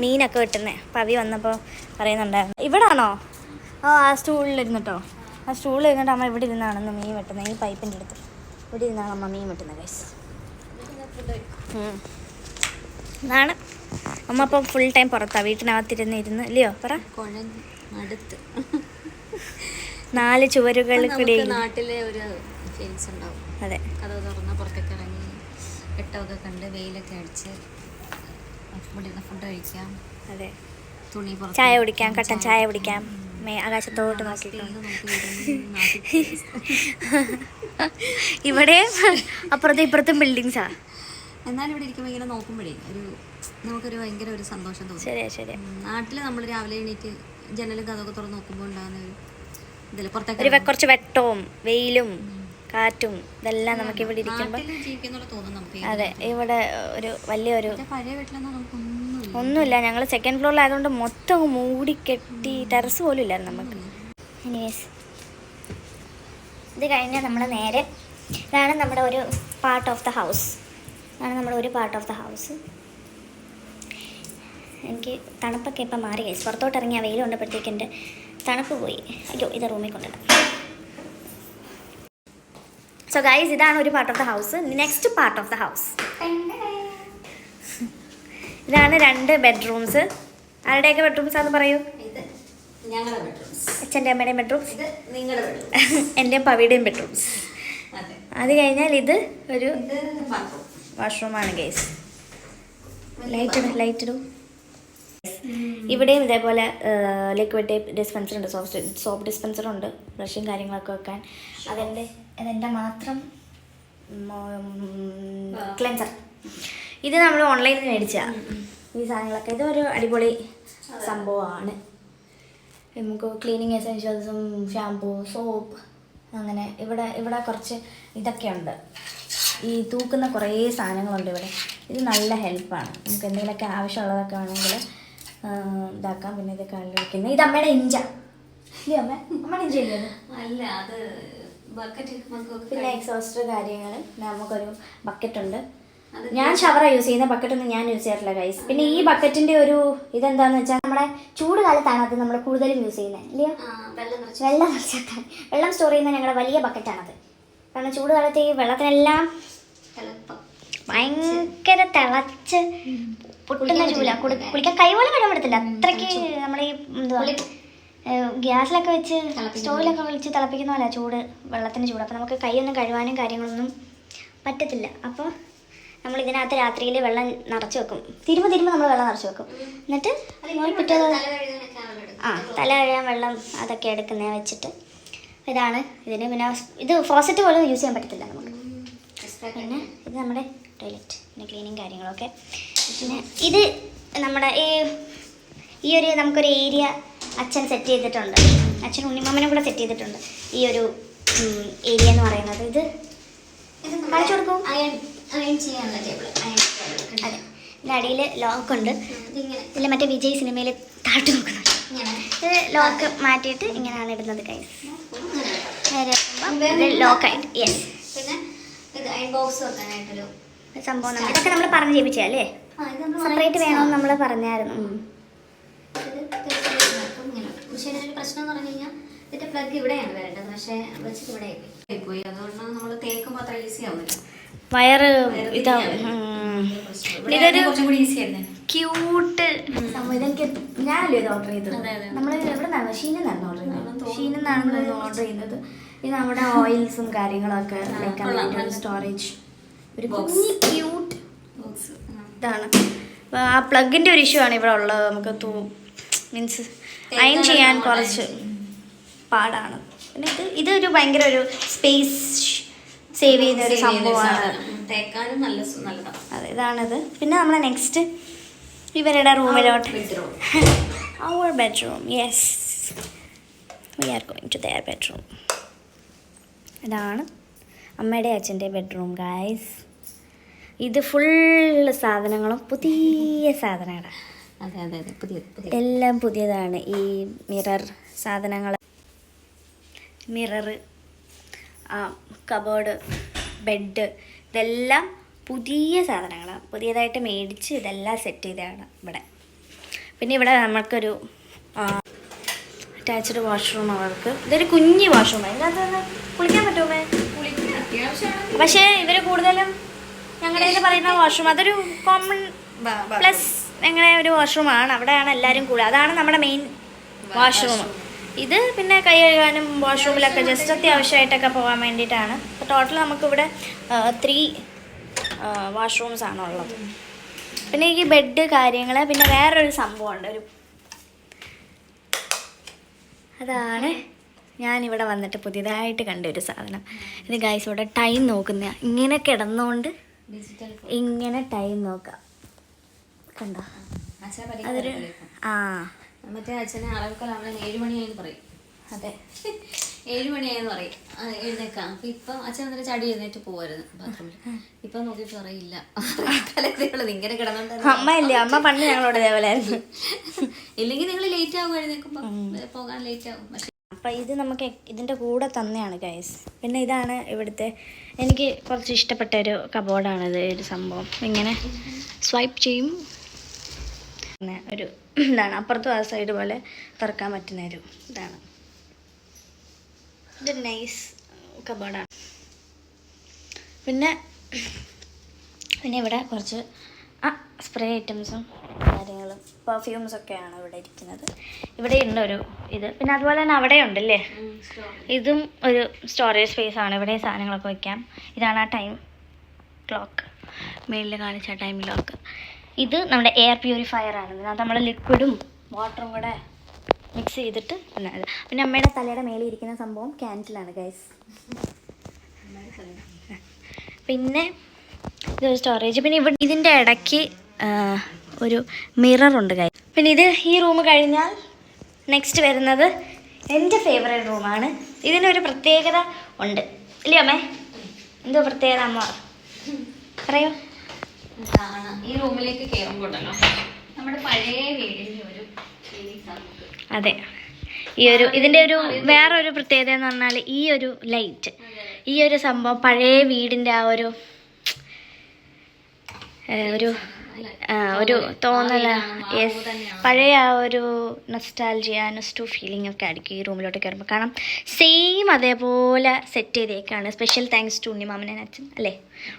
മീനൊക്കെ വെട്ടുന്നത്. അപ്പം അവി വന്നപ്പോൾ പറയുന്നുണ്ടായിരുന്നു, ഇവിടെ ആണോ? ആ സ്റ്റൂളിലിരുന്നിട്ടോ, ആ സ്റ്റൂളിൽ ഇരുന്നിട്ട് അമ്മ ഇവിടെ ഇരുന്നാണെന്ന് മീൻ വെട്ടുന്നത്. ഈ പൈപ്പിൻ്റെ അടുത്ത് ഇവിടെ ഇരുന്നാണ് അമ്മ മീൻ വെട്ടുന്നത് ഗൈസ്. അതാണ് അമ്മ അപ്പം ഫുൾ ടൈം പുറത്താണ്, വീട്ടിനകത്തിരുന്ന് ഇല്ലയോ പറ. അടുത്ത് 4 ചുവരുകൾക്കിടയിൽ നാട്ടിലെ ഒരു ഫീൽസ് ഉണ്ടാവും. അതെ, കഥ തുറന്ന് പുറത്തൊക്കെ ഇറങ്ങി വെട്ടമൊക്കെ കണ്ട് വെയിലൊക്കെ അടിച്ച് ഫുഡ് കഴിക്കാം. അതെ, തുണി ചായ കുടിക്കാം, കട്ടൻ ചായ കുടിക്കാം, ആകാശത്തോട്ട് നോക്കിയിട്ട്. ഇവിടെ അപ്പുറത്തും ഇപ്പുറത്തും ബിൽഡിങ്സാ. എന്നാലും ഇവിടെ ഇരിക്കുമ്പോൾ ഇങ്ങനെ നോക്കുമ്പോഴേ നമുക്കൊരു ഭയങ്കര ഒരു സന്തോഷം തോന്നും. ശരിയാ. നാട്ടിൽ നമ്മൾ രാവിലെ എണീറ്റ് ജനലും കഥയൊക്കെ തുറന്ന് നോക്കുമ്പോൾ ഉണ്ടാകുന്ന ഒരു ഇതിൽ പുറത്തേക്ക് കുറച്ച് വെട്ടവും വെയിലും കാറ്റും ഇതെല്ലാം നമുക്ക് ഇവിടെ ഇരിക്കുമ്പോൾ ജീവിക്കുന്നുള്ള തോന്നുന്നു നമുക്ക്. അതെ, ഇവിടെ ഒരു വലിയൊരു പഴയ വീട്ടിലൊന്നും നമുക്ക് ഒന്നുമില്ല. ഞങ്ങൾ സെക്കൻഡ് ഫ്ലോറിലായതുകൊണ്ട് മൊത്തം മൂടിക്കെട്ടി, ടെറസ് പോലും ഇല്ലായിരുന്നു നമുക്ക്. എനിവേസ്, ഇത് കഴിഞ്ഞാൽ നമ്മൾ നേരെ ഇതാണ് നമ്മുടെ ഒരു പാർട്ട് ഓഫ് ദ ഹൗസ്. എനിക്ക് തണുപ്പൊക്കെ ഇപ്പം മാറി ഗൈസ്. പുറത്തോട്ട് ഇറങ്ങിയ വെയിൽ കൊണ്ടപ്പോഴത്തേക്ക് എൻ്റെ തണുപ്പ് പോയി. അയ്യോ, ഇത് റൂമിൽ കൊണ്ടിടാം. സോ ഗൈസ്, ഇതാണ് ഒരു part of the house. Next part of the house, ഇതാണ് 2 ബെഡ്റൂംസ്. ആരുടെയൊക്കെ ബെഡ്റൂംസ് ആണെന്ന് പറയൂ. ഇത് ഞങ്ങളുടെ ബെഡ്റൂംസ്, അച്ഛൻ്റെ അമ്മയുടെയും ബെഡ്റൂംസ്, ഇത് നിങ്ങളുടെ ബെഡ്റൂംസ്, എൻ്റെയും പവിയുടെയും ബെഡ്റൂംസ്. അതെ, അത് കഴിഞ്ഞാൽ ഇത് ഒരു ഇത് ബാത്റൂം, വാഷ്റൂമാണ് ഗൈസ്. ലൈറ്റ് ഇടും. ഇവിടെയും ഇതേപോലെ ലിക്വിഡ് ടൈപ്പ് ഡിസ്പെൻസർ ഉണ്ട്, സോപ്പ് ഡിസ്പെൻസർ ഉണ്ട്, ബ്രഷും കാര്യങ്ങളൊക്കെ വെക്കാൻ. അതെൻ്റെ മാത്രം ക്ലെൻസർ. ഇത് നമ്മൾ ഓൺലൈനിൽ മേടിച്ചതാണ് ഈ സാധനങ്ങളൊക്കെ. ഇതൊരു അടിപൊളി സംഭവമാണ്. നമുക്ക് ക്ലീനിങ് എസെൻഷ്യൽസും ഷാമ്പൂ, സോപ്പ്, അങ്ങനെ ഇവിടെ കുറച്ച് ഇതൊക്കെ ഉണ്ട്. ഈ തൂക്കുന്ന കുറേ സാധനങ്ങളുണ്ട് ഇവിടെ. ഇത് നല്ല ഹെൽപ്പാണ്. നമുക്ക് എന്തെങ്കിലുമൊക്കെ ആവശ്യമുള്ളതൊക്കെ വേണമെങ്കിൽ ഇതാക്കാം. പിന്നെ ഇത് കള്ളിക്കുന്നത് ഇത് അമ്മയുടെ ഇഞ്ച ഇല്ലേ അമ്മ? അമ്മയുടെ ഇഞ്ച ഇല്ലേ? അല്ല, അത് ബക്കറ്റ്. പിന്നെ എക്സോസ്റ്റർ കാര്യങ്ങൾ. നമുക്കൊരു ബക്കറ്റുണ്ട്. ഞാൻ ഷവറാണ് യൂസ് ചെയ്യുന്ന, ബക്കറ്റൊന്നും ഞാൻ യൂസ് ചെയ്യാറില്ല ഗൈസ്. പിന്നെ ഈ ബക്കറ്റിൻ്റെ ഒരു ഇതെന്താണെന്ന് വെച്ചാൽ നമ്മുടെ ചൂട് കാലത്താണ് അത് നമ്മൾ കൂടുതലും യൂസ് ചെയ്യുന്നത് ഇല്ലയോ? വെള്ളം നിറച്ചാക്കാൻ, വെള്ളം സ്റ്റോർ ചെയ്യുന്ന ഞങ്ങളുടെ വലിയ ബക്കറ്റാണത്. കാരണം ചൂട് കാലത്ത് ഈ വെള്ളത്തിനെല്ലാം ഭയങ്കര തിളച്ച് പൊട്ടുന്ന ചൂല. കുളിക്കാൻ കൈ പോലും കഴിയാൻ പറ്റത്തില്ല, അത്രയ്ക്ക് നമ്മൾ ഈ എന്തുവാ ഗ്യാസിലൊക്കെ വെച്ച് സ്റ്റോവിലൊക്കെ വിളിച്ച് തിളപ്പിക്കുന്ന പോലെ ചൂട്, വെള്ളത്തിൻ്റെ ചൂട്. അപ്പോൾ നമുക്ക് കൈയൊന്നും കഴുകാനും കാര്യങ്ങളൊന്നും പറ്റത്തില്ല. അപ്പോൾ നമ്മൾ ഇതിനകത്ത് രാത്രിയിൽ വെള്ളം നിറച്ച് വെക്കും. തിരുമ്പ് നമ്മൾ വെള്ളം നിറച്ച് വെക്കും. എന്നിട്ട് പിറ്റേ തല കഴുകാൻ വെള്ളം അതൊക്കെ എടുക്കുന്ന വെച്ചിട്ട് ഇതാണ് ഇതിന്. പിന്നെ ഇത് ഫോസറ്റ് പോലും യൂസ് ചെയ്യാൻ പറ്റത്തില്ല നമുക്ക്. പിന്നെ ഇത് നമ്മുടെ ടോയ്ലറ്റ്, പിന്നെ ക്ലീനിങ് കാര്യങ്ങളൊക്കെ. പിന്നെ ഇത് നമ്മുടെ ഈ ഒരു നമുക്കൊരു ഏരിയ അച്ഛൻ സെറ്റ് ചെയ്തിട്ടുണ്ട്. അച്ഛൻ ഉണ്ണിമാമനും കൂടെ സെറ്റ് ചെയ്തിട്ടുണ്ട് ഈ ഒരു ഏരിയ എന്ന് പറയുന്നത്. ഇത് കാണിച്ചു കൊടുക്കും. അയൺ ചെയ്യാനുള്ള ടേബിൾ. അതെ, ഇതിൻ്റെ അടിയിൽ ലോക്കുണ്ട്. ഇതിൽ മറ്റേ വിജയ് സിനിമയിൽ താട്ട് നോക്കുന്നുണ്ട്. ഇത് ലോക്ക് മാറ്റിയിട്ട് ഇങ്ങനെയാണ് ഇടുന്നത് കൈസ്. ലോക്കായിട്ട് യെസ്. പിന്നെ ഇത് അയൺ ബോക്സ് വെക്കാനായിട്ടൊരു സംഭവം. ഇതൊക്കെ നമ്മൾ പറഞ്ഞ് ചെയ്യിപ്പിച്ചാൽ അല്ലേ? സെപ്പറേറ്റ് വേണമെന്ന് നമ്മൾ പറഞ്ഞായിരുന്നു. പക്ഷേ ഇതിനൊരു പ്രശ്നം എന്ന് പറഞ്ഞു കഴിഞ്ഞാൽ ഇതിന്റെ പ്ലഗ് ഇവിടെയാണ് വരേണ്ടത്, പക്ഷേ വെച്ചിട്ട് ഇവിടെ പോയി. അതുകൊണ്ട് നമ്മൾ തേക്കുമ്പോൾ അത്ര ഈസി ആവുന്നില്ല. വയറ് ഇതാവും. ഇതൊരു ക്യൂട്ട് സംഭവം. ഇതെനിക്ക് ഞാനല്ലേ ഇത് ഓർഡർ ചെയ്തത്. നമ്മൾ എവിടെ നിന്നാണ്? ഷീനിൽ നിന്നാണ് ഓർഡർ ചെയ്തത്. ഷീനിൽ നിന്നാണ് ഇത് ഓർഡർ ചെയ്യുന്നത്. ഇത് നമ്മുടെ ഓയിൽസും കാര്യങ്ങളൊക്കെ വെക്കാൻ വേണ്ടിയിട്ടുള്ള സ്റ്റോറേജ് ഒരു കുഞ്ഞി ക്യൂട്ട് ബോക്സ് ഇതാണ്. ആ പ്ലഗിൻ്റെ ഒരു ഇഷ്യൂ ആണ് ഇവിടെ ഉള്ളത്. നമുക്ക് മീൻസ് അയൺ ചെയ്യാൻ കുറച്ച് പാടാണ്. പിന്നെ ഇതൊരു ഭയങ്കര ഒരു സ്പേസ് സേവ് ചെയ്യുന്ന ഒരു സംഭവമാണ്. തേക്കാനും നല്ലതാണ്. അതെ, ഇതാണിത്. പിന്നെ നമ്മൾ നെക്സ്റ്റ് ഇവരുടെ റൂമിലോട്ട്, അവർ bedroom. Yes, we are going to their bedroom. ഇതാണ് അമ്മയുടെ അച്ഛൻ്റെ ബെഡ്റൂം ഗായ്സ്. ഇത് ഫുള്ള് സാധനങ്ങളും പുതിയ സാധനങ്ങളാണ്. അതെ പുതിയത് എല്ലാം പുതിയതാണ്. ഈ മിറർ സാധനങ്ങൾ, മിററ്, കബോർഡ്, ബെഡ്, ഇതെല്ലാം പുതിയ സാധനങ്ങളാണ്. പുതിയതായിട്ട് മേടിച്ച് ഇതെല്ലാം സെറ്റ് ചെയ്തതാണ് ഇവിടെ. പിന്നെ ഇവിടെ നമുക്കൊരു അറ്റാച്ച്ഡ് വാഷ്റൂം അവർക്ക്. ഇതൊരു കുഞ്ഞ് വാഷ്റൂം. അതിനകത്ത് കുളിക്കാൻ പറ്റുമോ? പക്ഷേ ഇവർ കൂടുതലും ഞങ്ങളുടെ കയ്യിൽ പറയുന്ന വാഷ്റൂം അതൊരു കോമൺ പ്ലസ് അങ്ങനെ ഒരു വാഷ്റൂമാണ്. അവിടെയാണ് എല്ലാവരും കൂടുതൽ. അതാണ് നമ്മുടെ മെയിൻ വാഷ്റൂം. ഇത് പിന്നെ കൈ കഴുകാനും വാഷ്റൂമിലൊക്കെ ജസ്റ്റ് അത്യാവശ്യമായിട്ടൊക്കെ പോകാൻ വേണ്ടിയിട്ടാണ്. അപ്പോൾ ടോട്ടൽ നമുക്കിവിടെ 3 വാഷ്റൂംസ് ആണുള്ളത്. പിന്നെ ഈ ബെഡ് കാര്യങ്ങൾ. പിന്നെ വേറൊരു സംഭവമുണ്ട്. അതാണ് ഞാനിവിടെ വന്നിട്ട് പുതിയതായിട്ട് കണ്ട ഒരു സാധനം. ഇത് ഗൈസ് ഇവിടെ ടൈം നോക്കുന്ന, ഇങ്ങനെ കിടന്നുകൊണ്ട് ഇങ്ങനെ ടൈം നോക്കാം. കണ്ടോ? അതൊരു മറ്റേ അച്ഛനെ അളവെക്കലാവുമ്പോൾ 7 മണിയായെന്ന് പറയും. അതെ, 7 മണിയായെന്ന് പറയും എഴുന്നേക്കാം. അപ്പൊ ഇപ്പം അച്ഛൻ എന്നിട്ട് ചടി എഴുന്നേറ്റ് പോവായിരുന്നു ബാത്റൂമിൽ. ഇപ്പൊ നോക്കിയിട്ട് പറയില്ല, ഇങ്ങനെ കിടന്നുണ്ട്. അമ്മയില്ലേ, അമ്മ പണ്ട് ഞങ്ങളോട് ഇതേപോലെ ആയിരുന്നു. ഇല്ലെങ്കിൽ നിങ്ങൾ ലേറ്റ് ആകും, എഴുന്നേക്കുമ്പോ പോകാൻ ലേറ്റ് ആകും. പക്ഷെ അപ്പം ഇത് നമുക്ക് ഇതിൻ്റെ കൂടെ തന്നെയാണ് ഗൈസ്. പിന്നെ ഇതാണ് ഇവിടുത്തെ എനിക്ക് കുറച്ച് ഇഷ്ടപ്പെട്ട ഒരു കബോർഡാണിത്. ഒരു സംഭവം ഇങ്ങനെ സ്വൈപ്പ് ചെയ്യും, പിന്നെ ഒരു ഇതാണ് അപ്പുറത്തും ആ സൈഡ് പോലെ തുറക്കാൻ പറ്റുന്ന ഒരു ഇതാണ്. ഇത് നൈസ് കബോർഡാണ്. പിന്നെ ഇവിടെ കുറച്ച് സ്പ്രേ ഐറ്റംസും കാര്യങ്ങളും പെർഫ്യൂംസൊക്കെയാണ് ഇവിടെ ഇരിക്കുന്നത്. ഇവിടെ ഉണ്ട് ഒരു ഇത്. പിന്നെ അതുപോലെ തന്നെ അവിടെ ഉണ്ടല്ലേ, ഇതും ഒരു സ്റ്റോറേജ് സ്പേസ് ആണ്. ഇവിടെ സാധനങ്ങളൊക്കെ വയ്ക്കാം. ഇതാണ് ആ ടൈം ക്ലോക്ക്, മേളിൽ കാണിച്ച ടൈം ക്ലോക്ക്. ഇത് നമ്മുടെ എയർ പ്യൂരിഫയർ ആണ്. ഇതിനകത്ത് നമ്മൾ ലിക്വിഡും വാട്ടറും കൂടെ മിക്സ് ചെയ്തിട്ട് പിന്നെ അമ്മയുടെ തലയുടെ മേളിൽ ഇരിക്കുന്ന സംഭവം ക്യാൻഡിലാണ് ഗൈസ്. പിന്നെ ഇതൊരു സ്റ്റോറേജ്. പിന്നെ ഇവിടെ ഇതിൻ്റെ ഇടയ്ക്ക് ഒരു മിററുണ്ട് ഗൈസ്. പിന്നെ ഇത് ഈ റൂം കഴിഞ്ഞാൽ നെക്സ്റ്റ് വരുന്നത് എൻ്റെ ഫേവറേറ്റ് റൂമാണ്. ഇതിനൊരു പ്രത്യേകത ഉണ്ട് ഇല്ലേ അമ്മേ? എന്തോ പ്രത്യേകത അമ്മ പറയോ? ഈ റൂമിലേക്ക് കയറുമ്പോണ്ടല്ലോ നമ്മുടെ പഴയ വീടിൻ്റെ ഒരു ഫീലിംഗ്സ് ആണ്. അതെ, ഇതിൻ്റെ ഒരു വേറൊരു പ്രത്യേകത എന്ന് പറഞ്ഞാൽ ഈ ഒരു ലൈറ്റ്, ഈ ഒരു സംഭവം പഴയ വീടിൻ്റെ ആ ഒരു തോന്നല, യെസ്, പഴയ ആ ഒരു നൊസ്റ്റു ഫീലിംഗ് ഒക്കെ ആയിരിക്കും ഈ റൂമിലോട്ട് കയറുമ്പോൾ. കാരണം സെയിം അതേപോലെ സെറ്റ് ചെയ്തേക്കാണ്. സ്പെഷ്യൽ താങ്ക്സ് ടു ഉണ്ണിമാമൻ അച്ഛൻ അല്ലേ?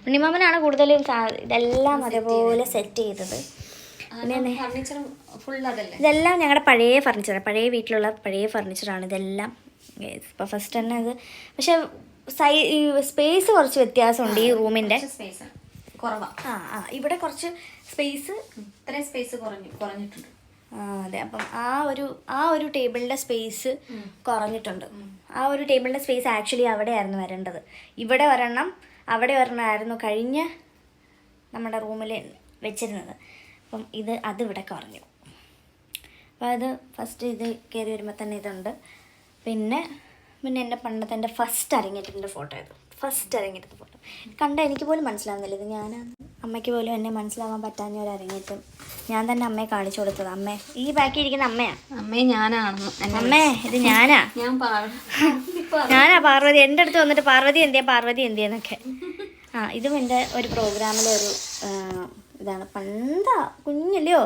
ഉണ്ണിമാമനാണ് കൂടുതലും ഇതെല്ലാം അതേപോലെ സെറ്റ് ചെയ്തത്. ഇതെല്ലാം ഞങ്ങളുടെ പഴയ ഫർണിച്ചർ, പഴയ വീട്ടിലുള്ള പഴയ ഫർണിച്ചറാണ് ഇതെല്ലാം. ഇപ്പോൾ ഫസ്റ്റ് തന്നെ ഇത്, പക്ഷെ സ്പേസ് കുറച്ച് വ്യത്യാസമുണ്ട് ഈ റൂമിൻ്റെ. ഇവിടെ കുറച്ച് സ്പേസ്, ഇത്രയും സ്പേസ് കുറഞ്ഞിട്ടുണ്ട്. അതെ. അപ്പം ആ ഒരു ടേബിളിൻ്റെ സ്പേസ് കുറഞ്ഞിട്ടുണ്ട്. ആ ഒരു ടേബിളിൻ്റെ സ്പേസ് ആക്ച്വലി അവിടെയായിരുന്നു വരേണ്ടത്. ഇവിടെ ഒരെണ്ണം, അവിടെ ഒരെണ്ണമായിരുന്നു കഴിഞ്ഞ നമ്മുടെ റൂമിൽ വെച്ചിരുന്നത്. അപ്പം അതിവിടെ കുറഞ്ഞു. അപ്പോൾ അത് ഫസ്റ്റ് ഇത് കയറി വരുമ്പോൾ തന്നെ ഇതുണ്ട്. പിന്നെ എൻ്റെ പണ്ടത്തെ എൻ്റെ ഫസ്റ്റ് അരങ്ങേറ്റത്തിൻ്റെ ഫോട്ടോ ഇത്. ഫസ്റ്റ് അരങ്ങേറ്റത്തെ ഫോട്ടോ കണ്ട എനിക്ക് പോലും മനസ്സിലാവുന്നില്ല ഇത് ഞാനാണ്. അമ്മയ്ക്ക് പോലും എന്നെ മനസ്സിലാവാൻ പറ്റാഞ്ഞ ഒരു അരങ്ങേറ്റം ഞാൻ തന്നെ അമ്മയെ കാണിച്ചു കൊടുത്തത്. അമ്മേ, ഈ ബാക്കി ഇരിക്കുന്ന അമ്മയാണ്. അമ്മേ ഞാനാണെന്ന്. അമ്മേ ഇത് ഞാനാ പാർവതി. എൻ്റെ അടുത്ത് വന്നിട്ട് പാർവതി എന്തിയെന്നൊക്കെ. ഇതും എൻ്റെ ഒരു പ്രോഗ്രാമിലെ ഒരു ഇതാണ്. പണ്ടാ കുഞ്ഞല്ലയോ,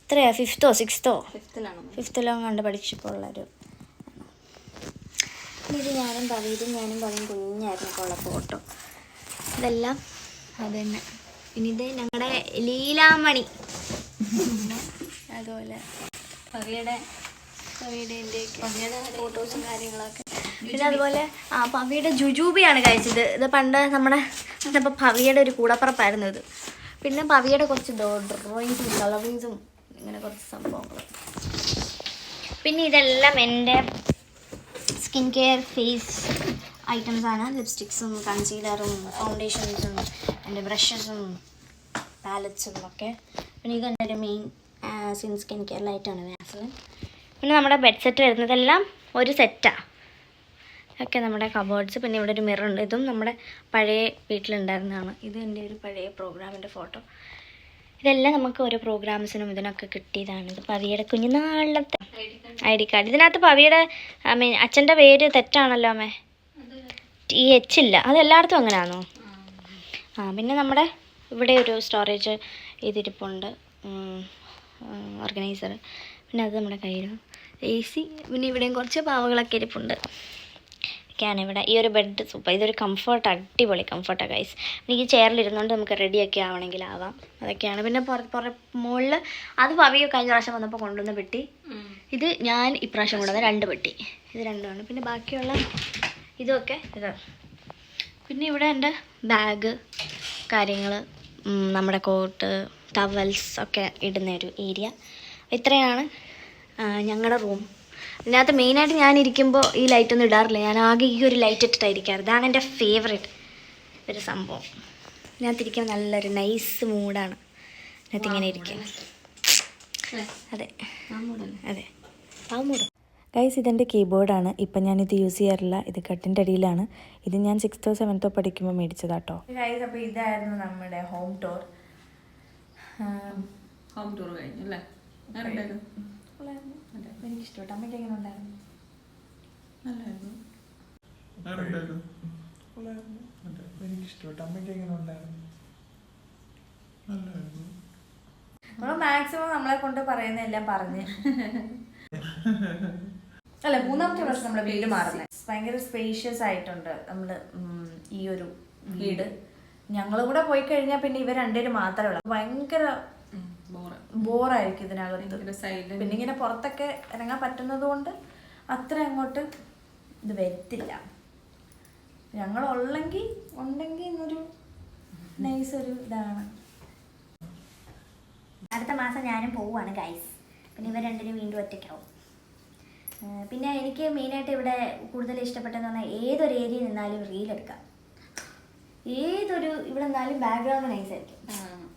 എത്രയാ 5th or 6th കണ്ട് പഠിച്ചപ്പോൾ ഉള്ളൊരു. ഇത് ഞാനും പറയും കുഞ്ഞായിരുന്നു ഉള്ള ഫോട്ടോ. ഇതെല്ലാം അത് തന്നെ. പിന്നെ ഇത് ഞങ്ങളുടെ ലീലാമണി, അതുപോലെ പവിയുടെ ഫോട്ടോസും കാര്യങ്ങളൊക്കെ. പിന്നെ അതുപോലെ പവിയുടെ ജുജൂബിയാണ് കഴിച്ചത്. ഇത് പണ്ട് അപ്പോൾ പവിയുടെ ഒരു കൂടപ്പുറപ്പായിരുന്നു ഇത്. പിന്നെ പവിയുടെ കുറച്ച് ഡ്രോയിങ്സും കളറിങ്സും ഇങ്ങനെ കുറച്ച് സംഭവങ്ങൾ. പിന്നെ ഇതെല്ലാം എൻ്റെ സ്കിൻ കെയർ ഫേസ് ഐറ്റംസാണ്. ലിപ്സ്റ്റിക്സും കൺസീലറും ഫൗണ്ടേഷൻസും എൻ്റെ ബ്രഷസും പാലറ്റ്സും ഒക്കെ. പിന്നെ ഇതെൻ്റെ ഒരു മെയിൻ സ്കിൻ കെയർ ലൈറ്റാണ് വാസലിൻ. പിന്നെ നമ്മുടെ ബെഡ് സെറ്റ് വരുന്നതെല്ലാം ഒരു സെറ്റാണ്. ഒക്കെ നമ്മുടെ കബോർഡ്സ്. പിന്നെ ഇവിടെ ഒരു മിററുണ്ട്. ഇതും നമ്മുടെ പഴയ വീട്ടിലുണ്ടായിരുന്നതാണ്. ഇത് എൻ്റെ ഒരു പഴയ പ്രോഗ്രാമിൻ്റെ ഫോട്ടോ. ഇതെല്ലാം നമുക്ക് ഓരോ പ്രോഗ്രാംസിനും ഇതിനൊക്കെ കിട്ടിയതാണ്. ഇത് പവിയുടെ കുഞ്ഞുനാളത്തെ ID കാർഡ്. ഇതിനകത്ത് പവിയുടെ അച്ഛൻ്റെ പേര് തെറ്റാണല്ലോ അമ്മേ, TH ഇല്ല. അത് എല്ലായിടത്തും അങ്ങനെയാണോ? പിന്നെ നമ്മുടെ ഇവിടെ ഒരു സ്റ്റോറേജ് ഇതിരിപ്പുണ്ട്, ഓർഗനൈസർ. പിന്നെ അത് നമ്മുടെ കയ്യിൽ AC. പിന്നെ ഇവിടെയും കുറച്ച് പാവകളൊക്കെ ഇരിപ്പുണ്ട്. ഒക്കെയാണ് ഇവിടെ. ഈ ഒരു ബെഡ് സൂപ്പർ. ഇതൊരു കംഫർട്ട്, അടിപൊളി കംഫർട്ടാണ് ഗൈസ്. എനിക്ക് ചെയറിലിരുന്നുകൊണ്ട് നമുക്ക് റെഡിയൊക്കെ ആവണമെങ്കിൽ ആവാം. അതൊക്കെയാണ്. പിന്നെ മുകളിൽ അത് പവിയോ കഴിഞ്ഞ പ്രാവശ്യം വന്നപ്പോൾ കൊണ്ടുവന്ന പെട്ടി. ഇത് ഞാൻ ഇപ്രാവശ്യം കൊണ്ടുവന്ന 2 പെട്ടി. ഇത് രണ്ടുമാണ്. പിന്നെ ബാക്കിയുള്ള ഇതൊക്കെ ഇത്. പിന്നെ ഇവിടെ എൻ്റെ ബാഗ് കാര്യങ്ങൾ, നമ്മുടെ കോട്ട്, ടവൽസ് ഒക്കെ ഇടുന്ന ഒരു ഏരിയ. ഇത്രയാണ് ഞങ്ങളുടെ റൂം. ഇതിനകത്ത് മെയിനായിട്ട് ഞാനിരിക്കുമ്പോൾ ഈ ലൈറ്റൊന്നും ഇടാറില്ല. ഞാൻ ആകെ ഈ ഒരു ലൈറ്റ് ഇട്ടിട്ടായിരിക്കാറ്. ഇതാണ് എൻ്റെ ഫേവറേറ്റ് ഒരു സംഭവം. ഇതിനകത്തിരിക്കാൻ നല്ലൊരു നൈസ് മൂഡാണ്. ഇതിനകത്ത് ഇങ്ങനെ ഇരിക്കും. അതെ അതെ, ആ മൂഡ്. ഗൈസ്, ഇതെൻ്റെ കീബോർഡാണ്. ഇപ്പം ഞാനിത് യൂസ് ചെയ്യാറില്ല. ഇത് കട്ടിൻ്റെ അടിയിലാണ്. ഇത് ഞാൻ 6th or 7th പഠിക്കുമ്പോൾ മേടിച്ചതാട്ടോ. ഗൈസ്, അപ്പോൾ ഇതായിരുന്നു നമ്മുടെ ഹോം ടൂർ. ഹോം ടൂർ കഴിഞ്ഞു അല്ലേ? എനിക്കിഷ്ടപ്പെട്ടു. അമ്മയ്ക്ക് എങ്ങനെ ഉണ്ടായിരുന്നു? എനിക്കിഷ്ടപ്പെട്ടു. അമ്മയ്ക്ക് എങ്ങനെ ഉണ്ടായിരുന്നു? നമ്മൾ മാക്സിമം നമ്മളെ കൊണ്ട് പറയുന്നതെല്ലാം പറഞ്ഞ് അല്ല, 3ാമത്തെ വർഷം നമ്മൾ വീട് മാറുന്നത്. ഭയങ്കര സ്പേഷ്യസ് ആയിട്ടുണ്ട് നമ്മൾ ഈ ഒരു വീട്. ഞങ്ങൾ കൂടെ പോയി കഴിഞ്ഞാൽ പിന്നെ ഇവർ രണ്ടുപേരും മാത്രമേ ഉള്ളൂ. ഭയങ്കര ബോറായിരിക്കും ഇതിനകത്ത്. പിന്നെ ഇങ്ങനെ പുറത്തൊക്കെ ഇറങ്ങാൻ പറ്റുന്നത് കൊണ്ട് അത്ര അങ്ങോട്ട് ഇത് വരത്തില്ല. ഞങ്ങൾ ഉണ്ടെങ്കിൽ എന്നൊരു നൈസ് ഒരു ഇതാണ്. അടുത്ത മാസം ഞാനും പോവുകയാണ് ഗൈസ്. പിന്നെ ഇവർ രണ്ടിനും വീണ്ടും ഒറ്റയ്ക്കാവും. പിന്നെ എനിക്ക് മെയിനായിട്ട് ഇവിടെ കൂടുതൽ ഇഷ്ടപ്പെട്ടതെന്ന് പറഞ്ഞാൽ ഏതൊരു ഏരിയയിൽ നിന്നാലും റീലെടുക്കാം. ഏതൊരു ഇവിടെ നിന്നാലും ബാക്ക്ഗ്രൗണ്ട് നൈസായിരിക്കും.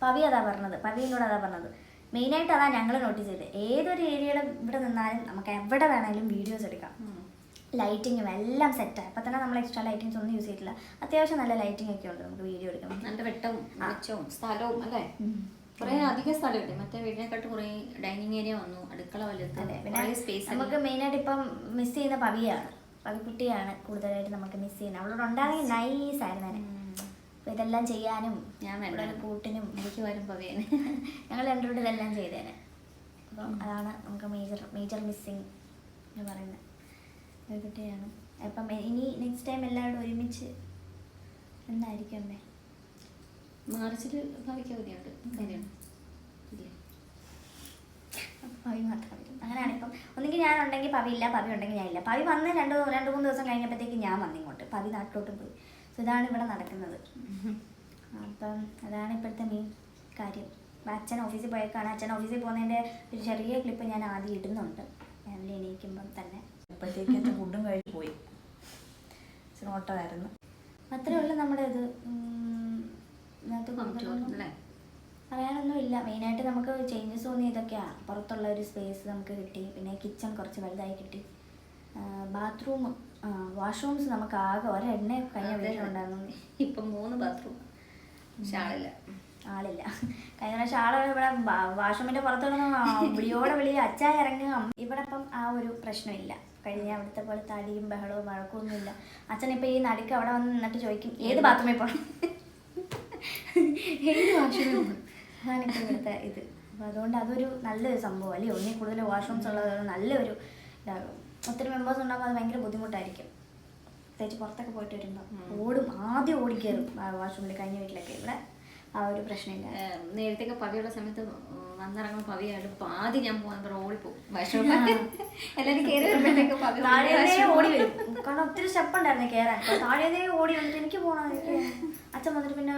പവി അതാ പറഞ്ഞത്. മെയിനായിട്ട് അതാ ഞങ്ങൾ നോട്ടീസ് ചെയ്തത്. ഏതൊരു ഏരിയയുടെ ഇവിടെ നിന്നാലും നമുക്ക് എവിടെ വേണമെങ്കിലും വീഡിയോസ് എടുക്കാം. ലൈറ്റിങ്ങും എല്ലാം സെറ്റാണ്. അപ്പം തന്നെ നമ്മൾ എക്സ്ട്രാ ലൈറ്റിങ്സ് ഒന്നും യൂസ് ചെയ്തിട്ടില്ല. അത്യാവശ്യം നല്ല ലൈറ്റിംഗ് ഒക്കെ ഉണ്ട് നമുക്ക് വീഡിയോ എടുക്കണം. നല്ല വെട്ടവും വെളിച്ചവും സ്ഥലവും അല്ലേ? കുറേ അധികം സ്ഥലം ഉണ്ട്. മറ്റേ വീടിനെക്കാട്ട് കുറേ ഡൈനിങ് ഏരിയ വന്നു, അടുക്കള വലുത്. പിന്നെ സ്പേസ് നമുക്ക് മെയിനായിട്ട് ഇപ്പം മിസ് ചെയ്യുന്ന പവിയാണ്. പവിക്കുട്ടിയാണ് കൂടുതലായിട്ട് നമുക്ക് മിസ് ചെയ്യുന്നത്. അവളോട് ഉണ്ടാകുന്ന നൈസ് ആയിരുന്നു തന്നെ. അപ്പോൾ ഇതെല്ലാം ചെയ്യാനും ഞാൻ ഇവിടെ കൂട്ടിനും എനിക്ക് വരും പവിയേനെ. ഞങ്ങൾ രണ്ടുകൂടെ ഇതെല്ലാം ചെയ്തേനെ. അപ്പം അതാണ് നമുക്ക് മേജർ മിസ്സിങ് എന്ന് പറയുന്നത്. പവിക്കുട്ടിയാണ്. അപ്പം ഇനി നെക്സ്റ്റ് ടൈം എല്ലാവരും ഒരുമിച്ച് എന്തായിരിക്കും അമ്മേ? മാർച്ചിൽ പവിക്ക് അവധിയുണ്ട്. കാര്യമാണ് പവി മാത്രം വരും. അങ്ങനെയാണ്. ഇപ്പം ഒന്നെങ്കിൽ ഞാൻ ഉണ്ടെങ്കിൽ പവി ഇല്ല, പവി ഉണ്ടെങ്കിൽ ഞാനില്ല. പവി വന്ന് 2-3 ദിവസം കഴിഞ്ഞപ്പോഴത്തേക്ക് ഞാൻ വന്നിങ്ങോട്ട്. പവി നാട്ടിലോട്ട് പോയി. സോ ഇതാണ് ഇവിടെ നടക്കുന്നത്. അപ്പം അതാണ് ഇപ്പോഴത്തെ മെയിൻ കാര്യം. അച്ഛൻ ഓഫീസിൽ പോയേക്കാണ്. അച്ഛൻ ഓഫീസിൽ പോകുന്നതിൻ്റെ ഒരു ചെറിയ ക്ലിപ്പ് ഞാൻ ആദ്യം ഇടുന്നുണ്ട് ഫാമിലി എണീക്കുമ്പം തന്നെ. അപ്പോഴത്തേക്ക് അച്ഛൻ ഫുഡും കഴിച്ച് പോയി. ഓട്ടമായിരുന്നു. അത്രേ ഉള്ളൂ നമ്മുടെ ഇത്. ഇതിനകത്ത് പറയാനൊന്നും ഇല്ല. മെയിനായിട്ട് നമുക്ക് ചേഞ്ചസ് തോന്നി ഇതൊക്കെയാണ്. പുറത്തുള്ള ഒരു സ്പേസ് നമുക്ക് കിട്ടി. പിന്നെ കിച്ചൺ കുറച്ച് വലുതായി കിട്ടി. ബാത്റൂം, വാഷ്റൂംസ് നമുക്ക് ആകെ ഒരെണ്ണ കഴിഞ്ഞ വീട്ടിലുണ്ടായിരുന്നു. ഇപ്പം 3 ബാത്റൂം. പക്ഷെ ആളില്ല. കഴിഞ്ഞ പ്രാവശ്യം ആളെ ഇവിടെ വാഷ്റൂമിൻ്റെ പുറത്ത് വിളിയോടെ അച്ഛാ ഇറങ്ങുക. ഇവിടെ ഇപ്പം ആ ഒരു പ്രശ്നമില്ല. കഴിഞ്ഞ അവിടുത്തെ പോലെ തടിയും ബഹളവും വഴക്കമൊന്നും ഇല്ല. അച്ഛനിപ്പോൾ ഈ നടുക്ക് അവിടെ വന്ന് നിന്നിട്ട് ചോദിക്കും ഏത് ബാത്റൂമിൽ പോകണം, ഏത് വാഷ്റൂമിൽ പോകണം. അതാണ് ഇപ്പോൾ ഇവിടുത്തെ ഇത്. അപ്പോൾ അതുകൊണ്ട് അതൊരു നല്ലൊരു സംഭവം അല്ലേ. ഒന്നിൽ കൂടുതൽ വാഷ്റൂംസ് ഉള്ളത് നല്ലൊരു ഇതാകും. ഒത്തിരി മെമ്പേഴ്സ് ഉണ്ടാകുമ്പോൾ അത് ഭയങ്കര ബുദ്ധിമുട്ടായിരിക്കും. പ്രത്യേകിച്ച് പുറത്തൊക്കെ പോയിട്ട് വരുമ്പോൾ ആദ്യം ഓടിക്കയറും വാഷ്റൂമിൽ. കഴിഞ്ഞ വീട്ടിലൊക്കെ ഇവിടെ ആ ഒരു പ്രശ്നമില്ല. നേരത്തെയൊക്കെ പവിയുള്ള സമയത്ത് വന്നിറങ്ങുമ്പോൾ പവിയായിട്ട് ആദ്യം ഞാൻ പോകാൻ ഓടിപ്പോകും. എല്ലാവരും കയറി വരുമ്പോഴത്തേക്ക് താഴേതേ ഓടി വരും. കാരണം ഒത്തിരി സ്റ്റെപ്പ് ഉണ്ടായിരുന്നു കയറാൻ. താഴേതേ ഓടി വന്നിട്ട് എനിക്ക് പോകണം. അച്ഛൻ വന്നിട്ട് പിന്നെ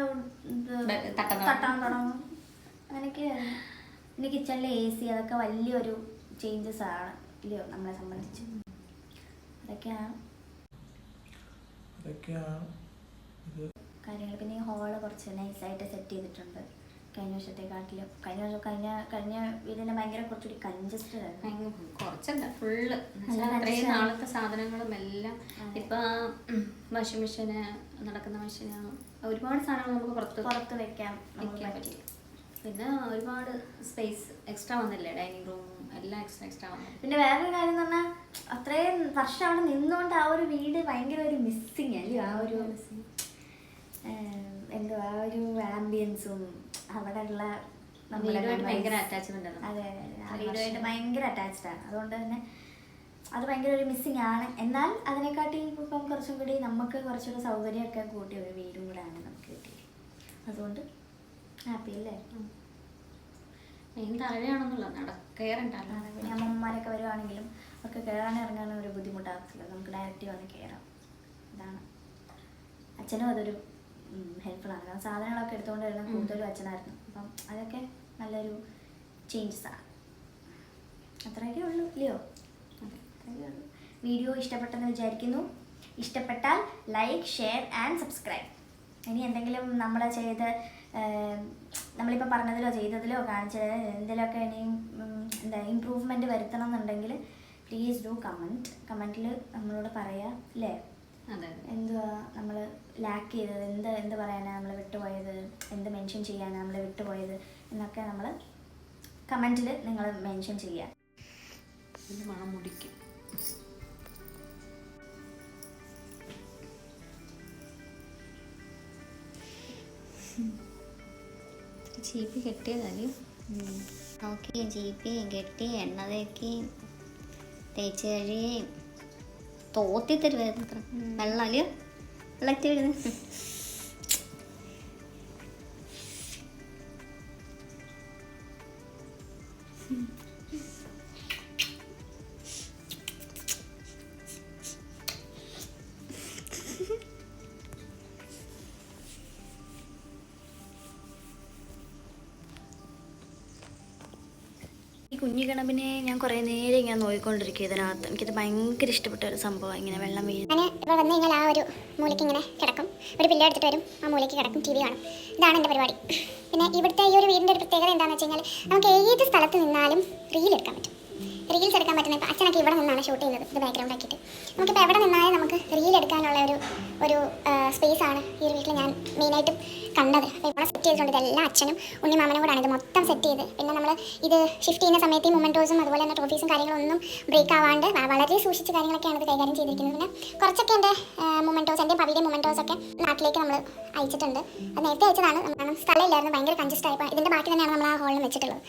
തട്ടാൻ തുടങ്ങും. അങ്ങനെയൊക്കെയായിരുന്നു. പിന്നെ കിച്ചണിലെ AC അതൊക്കെ വലിയൊരു ചേഞ്ചസ് ആണ് ഇല്ലയോ നമ്മളെ സംബന്ധിച്ച്. അതൊക്കെയാണ്. ഇതൊക്കെയാണ് ഇത്. കാര്യങ്ങൾ. പിന്നെ ഈ ഹോള് കുറച്ച് നൈസായിട്ട് സെറ്റ് ചെയ്തിട്ടുണ്ട് കഴിഞ്ഞ വർഷത്തെക്കാട്ടിലും. കഴിഞ്ഞ വീടിന് ഭയങ്കര കുറച്ചുകൂടി കൺജസ്റ്റഡ് ആയിരുന്നു. കുറച്ചല്ല, ഫുള്ള് അത്രയും നാളത്തെ സാധനങ്ങളും എല്ലാം ഇപ്പൊ വാഷിംഗ് മെഷീന്, നടക്കുന്ന മെഷീന്, ഒരുപാട് സാധനങ്ങൾ നമുക്ക് പുറത്ത് വെക്കാൻ പറ്റി. പിന്നെ ഒരുപാട് സ്പേസ് എക്സ്ട്രാ വന്നില്ലേ, ഡൈനിങ് റൂമും എല്ലാം എക്സ്ട്രാ വന്നില്ല. പിന്നെ വേറൊരു കാര്യം എന്ന് പറഞ്ഞാൽ അത്രയും വർഷം അവിടെ നിന്നുകൊണ്ട് ആ ഒരു വീട് ഭയങ്കര ഒരു മിസ്സിങ് അല്ലേ. ആ ഒരു എന്തുവാ, ആ ഒരു ആംബിയൻസും അവിടെ ഉള്ള ഭയങ്കര അറ്റാച്ച്മെന്റ് ആണ്. അതെ, ആ വീടുമായിട്ട് ഭയങ്കര അറ്റാച്ച്ഡ് ആണ്. അതുകൊണ്ട് തന്നെ അത് ഭയങ്കര ഒരു മിസ്സിങ് ആണ്. എന്നാൽ അതിനെക്കാട്ടി ഇപ്പം കുറച്ചും കൂടി നമുക്ക് കുറച്ചുകൂടി സൗകര്യമൊക്കെ കൂട്ടിയ ഒരു വീടും കൂടെ ആണ് നമുക്ക് കിട്ടിയത്. അതുകൊണ്ട് ഹാപ്പി അല്ലേ. മെയിൻ താഴെയാണെന്നുള്ള കയറണ്ടല്ലോ. പിന്നെ അമ്മമാരൊക്കെ വരുവാണെങ്കിലും ഒക്കെ കയറാനും ഇറങ്ങാനും ഒരു ബുദ്ധിമുട്ടാകത്തില്ല. നമുക്ക് ഡയറക്റ്റ് വന്ന് കയറാം. ഇതാണ്. അച്ഛനും അതൊരു ഹെൽപ്ഫുള്ളാണ്. കാരണം സാധനങ്ങളൊക്കെ എടുത്തുകൊണ്ട് വരുന്ന കൂടുതലും അച്ഛനായിരുന്നു. അപ്പം അതൊക്കെ നല്ലൊരു ചേഞ്ചസാണ്. അത്രയൊക്കെ ഉള്ളൂ ഇല്ലയോ? അത്രയൊക്കെ ഉള്ളൂ. വീഡിയോ ഇഷ്ടപ്പെട്ടെന്ന് വിചാരിക്കുന്നു. ഇഷ്ടപ്പെട്ടാൽ ലൈക്ക്, ഷെയർ ആൻഡ് സബ്സ്ക്രൈബ്. ഇനി എന്തെങ്കിലും നമ്മളിപ്പോൾ പറഞ്ഞതിലോ ചെയ്തതിലോ കാണിച്ചത് എന്തെങ്കിലുമൊക്കെ ഇനിയും ഇമ്പ്രൂവ്മെൻറ്റ് വരുത്തണം എന്നുണ്ടെങ്കിൽ പ്ലീസ് ഡു കമൻറ്റിൽ നമ്മളോട് പറയാം അല്ലേ. എന്തുവാ നമ്മൾ ലാക്ക് ചെയ്തത്, എന്ത് പറയാനാണ് നമ്മൾ വിട്ടുപോയത്, എന്ത് മെൻഷൻ ചെയ്യാനാണ് നമ്മൾ വിട്ടുപോയത് എന്നൊക്കെ നമ്മൾ കമൻറ്റിൽ നിങ്ങൾ മെൻഷൻ ചെയ്യുക. മണം മുടിക്കും. ചീപ്പി കെട്ടിയതല്ലേ. നോക്കി ചീപ്പി കെട്ടി എണ്ണ തേക്കി തേച്ച് കഴി തോത്തി തരുമായിരുന്നു. അത്ര വെള്ളം അല്ലയോ, വെള്ളത്തിൽ വരുന്നത്. ഈ കുഞ്ഞിക്കിണപ്പിനെ ഞാൻ കുറേ നേരം ഇങ്ങനെ നോക്കിക്കൊണ്ടിരിക്കും. ഇതിനകത്ത് എനിക്കിത് ഭയങ്കര ഇഷ്ടപ്പെട്ട ഒരു സംഭവം, ഇങ്ങനെ വെള്ളം വീഴും. ഞാൻ ഇവിടെ വന്നു കഴിഞ്ഞാൽ ആ ഒരു മൂലയ്ക്ക് ഇങ്ങനെ കിടക്കും, ഒരു പില്ലോ എടുത്തിട്ട് വരും, ആ മൂലയ്ക്ക് കിടക്കും, TV കാണും. ഇതാണ് എൻ്റെ പരിപാടി. പിന്നെ ഇവിടുത്തെ ഈ ഒരു വീടിൻ്റെ ഒരു പ്രത്യേകത എന്താണെന്ന് വെച്ച് കഴിഞ്ഞാൽ നമുക്ക് ഏത് സ്ഥലത്ത് നിന്നാലും റീൽ എടുക്കാൻ പറ്റും. റീൽസ് എടുക്കാൻ പറ്റുന്ന ഇപ്പോൾ അച്ഛനൊക്കെ ഇവിടെ നിന്നാണ് ഷൂട്ട് ചെയ്യുന്നത്, ഇത് ബാക്ക്ഗ്രൗണ്ട് ആക്കിയിട്ട്. നമുക്കിപ്പോൾ എവിടെ നിന്നാലും നമുക്ക് റീൽ എടുക്കാനുള്ള ഒരു സ്പേസാണ് ഈ ഒരു വീട്ടിൽ ഞാൻ മെയിനായിട്ടും കണ്ടത്. അപ്പോൾ ഇവിടെ സെറ്റ് ചെയ്തിട്ടുണ്ട്. ഇതെല്ലാം അച്ഛനും ഉണ്ണിമാമനും കൂടാണ് ഇത് മൊത്തം സെറ്റ് ചെയ്ത്. പിന്നെ നമ്മൾ ഇത് ഷിഫ്റ്റ് ചെയ്യുന്ന സമയത്ത് ഈ മൊമെൻറ്റോസും അതുപോലെ തന്നെ ട്രോഫീസും കാര്യങ്ങളൊന്നും ബ്രേക്ക് ആവാണ്ട് വളരെ സൂക്ഷിച്ച് കാര്യങ്ങളൊക്കെയാണ് ഇത് കൈകാര്യം ചെയ്തിരിക്കുന്നത്. പിന്നെ കുറച്ചൊക്കെ എൻ്റെ മൊമെൻറ്റോസ്, എൻ്റെ പവിയുടെ മൊമെൻറ്റോസൊക്കെ നാട്ടിലേക്ക് നമ്മൾ അയച്ചിട്ടുണ്ട്. അത് നേരത്തെ അയച്ചതാണ്, കാരണം സ്ഥലമില്ലായിരുന്നു, ഭയങ്കര കൺജസ്റ്റ് ആയപ്പോൾ ഇതിൻ്റെ ബാക്കി തന്നെയാണ് നമ്മൾ ആ ഹോളിൽ വെച്ചിട്ടുള്ളത്.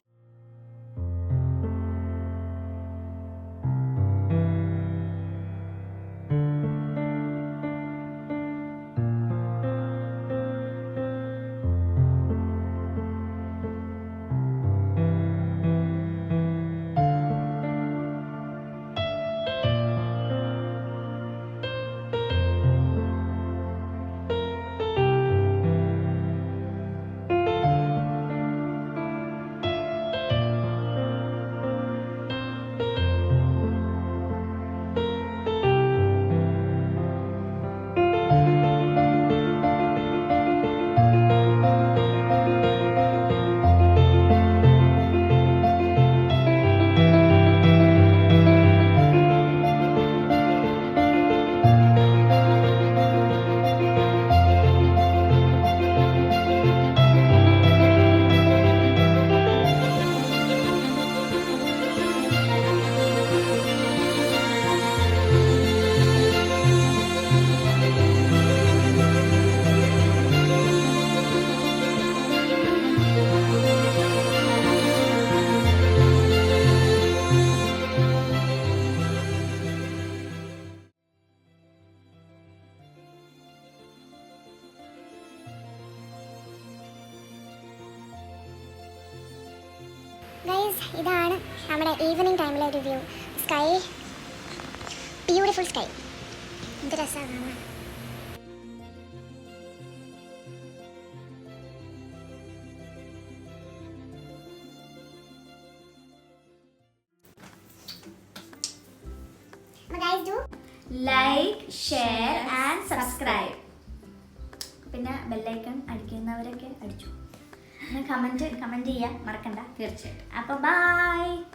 ഗൈസ്, ഇതാണ് നമ്മുടെ ഈവനിങ് ടൈമിലെ ഒരു വ്യൂ. സ്കൈ, ബ്യൂട്ടിഫുൾ സ്കൈ, എന്ത് രസമാണ് കാണാൻ. Guys, do like share and subscribe. പിന്നെ ബെല്ലൈക്കൺ അടിക്കുന്നവരൊക്കെ അടിച്ചു. കമൻറ്റ് ചെയ്യാൻ മറക്കണ്ട. തീർച്ചയായിട്ടും. അപ്പോൾ ബൈ.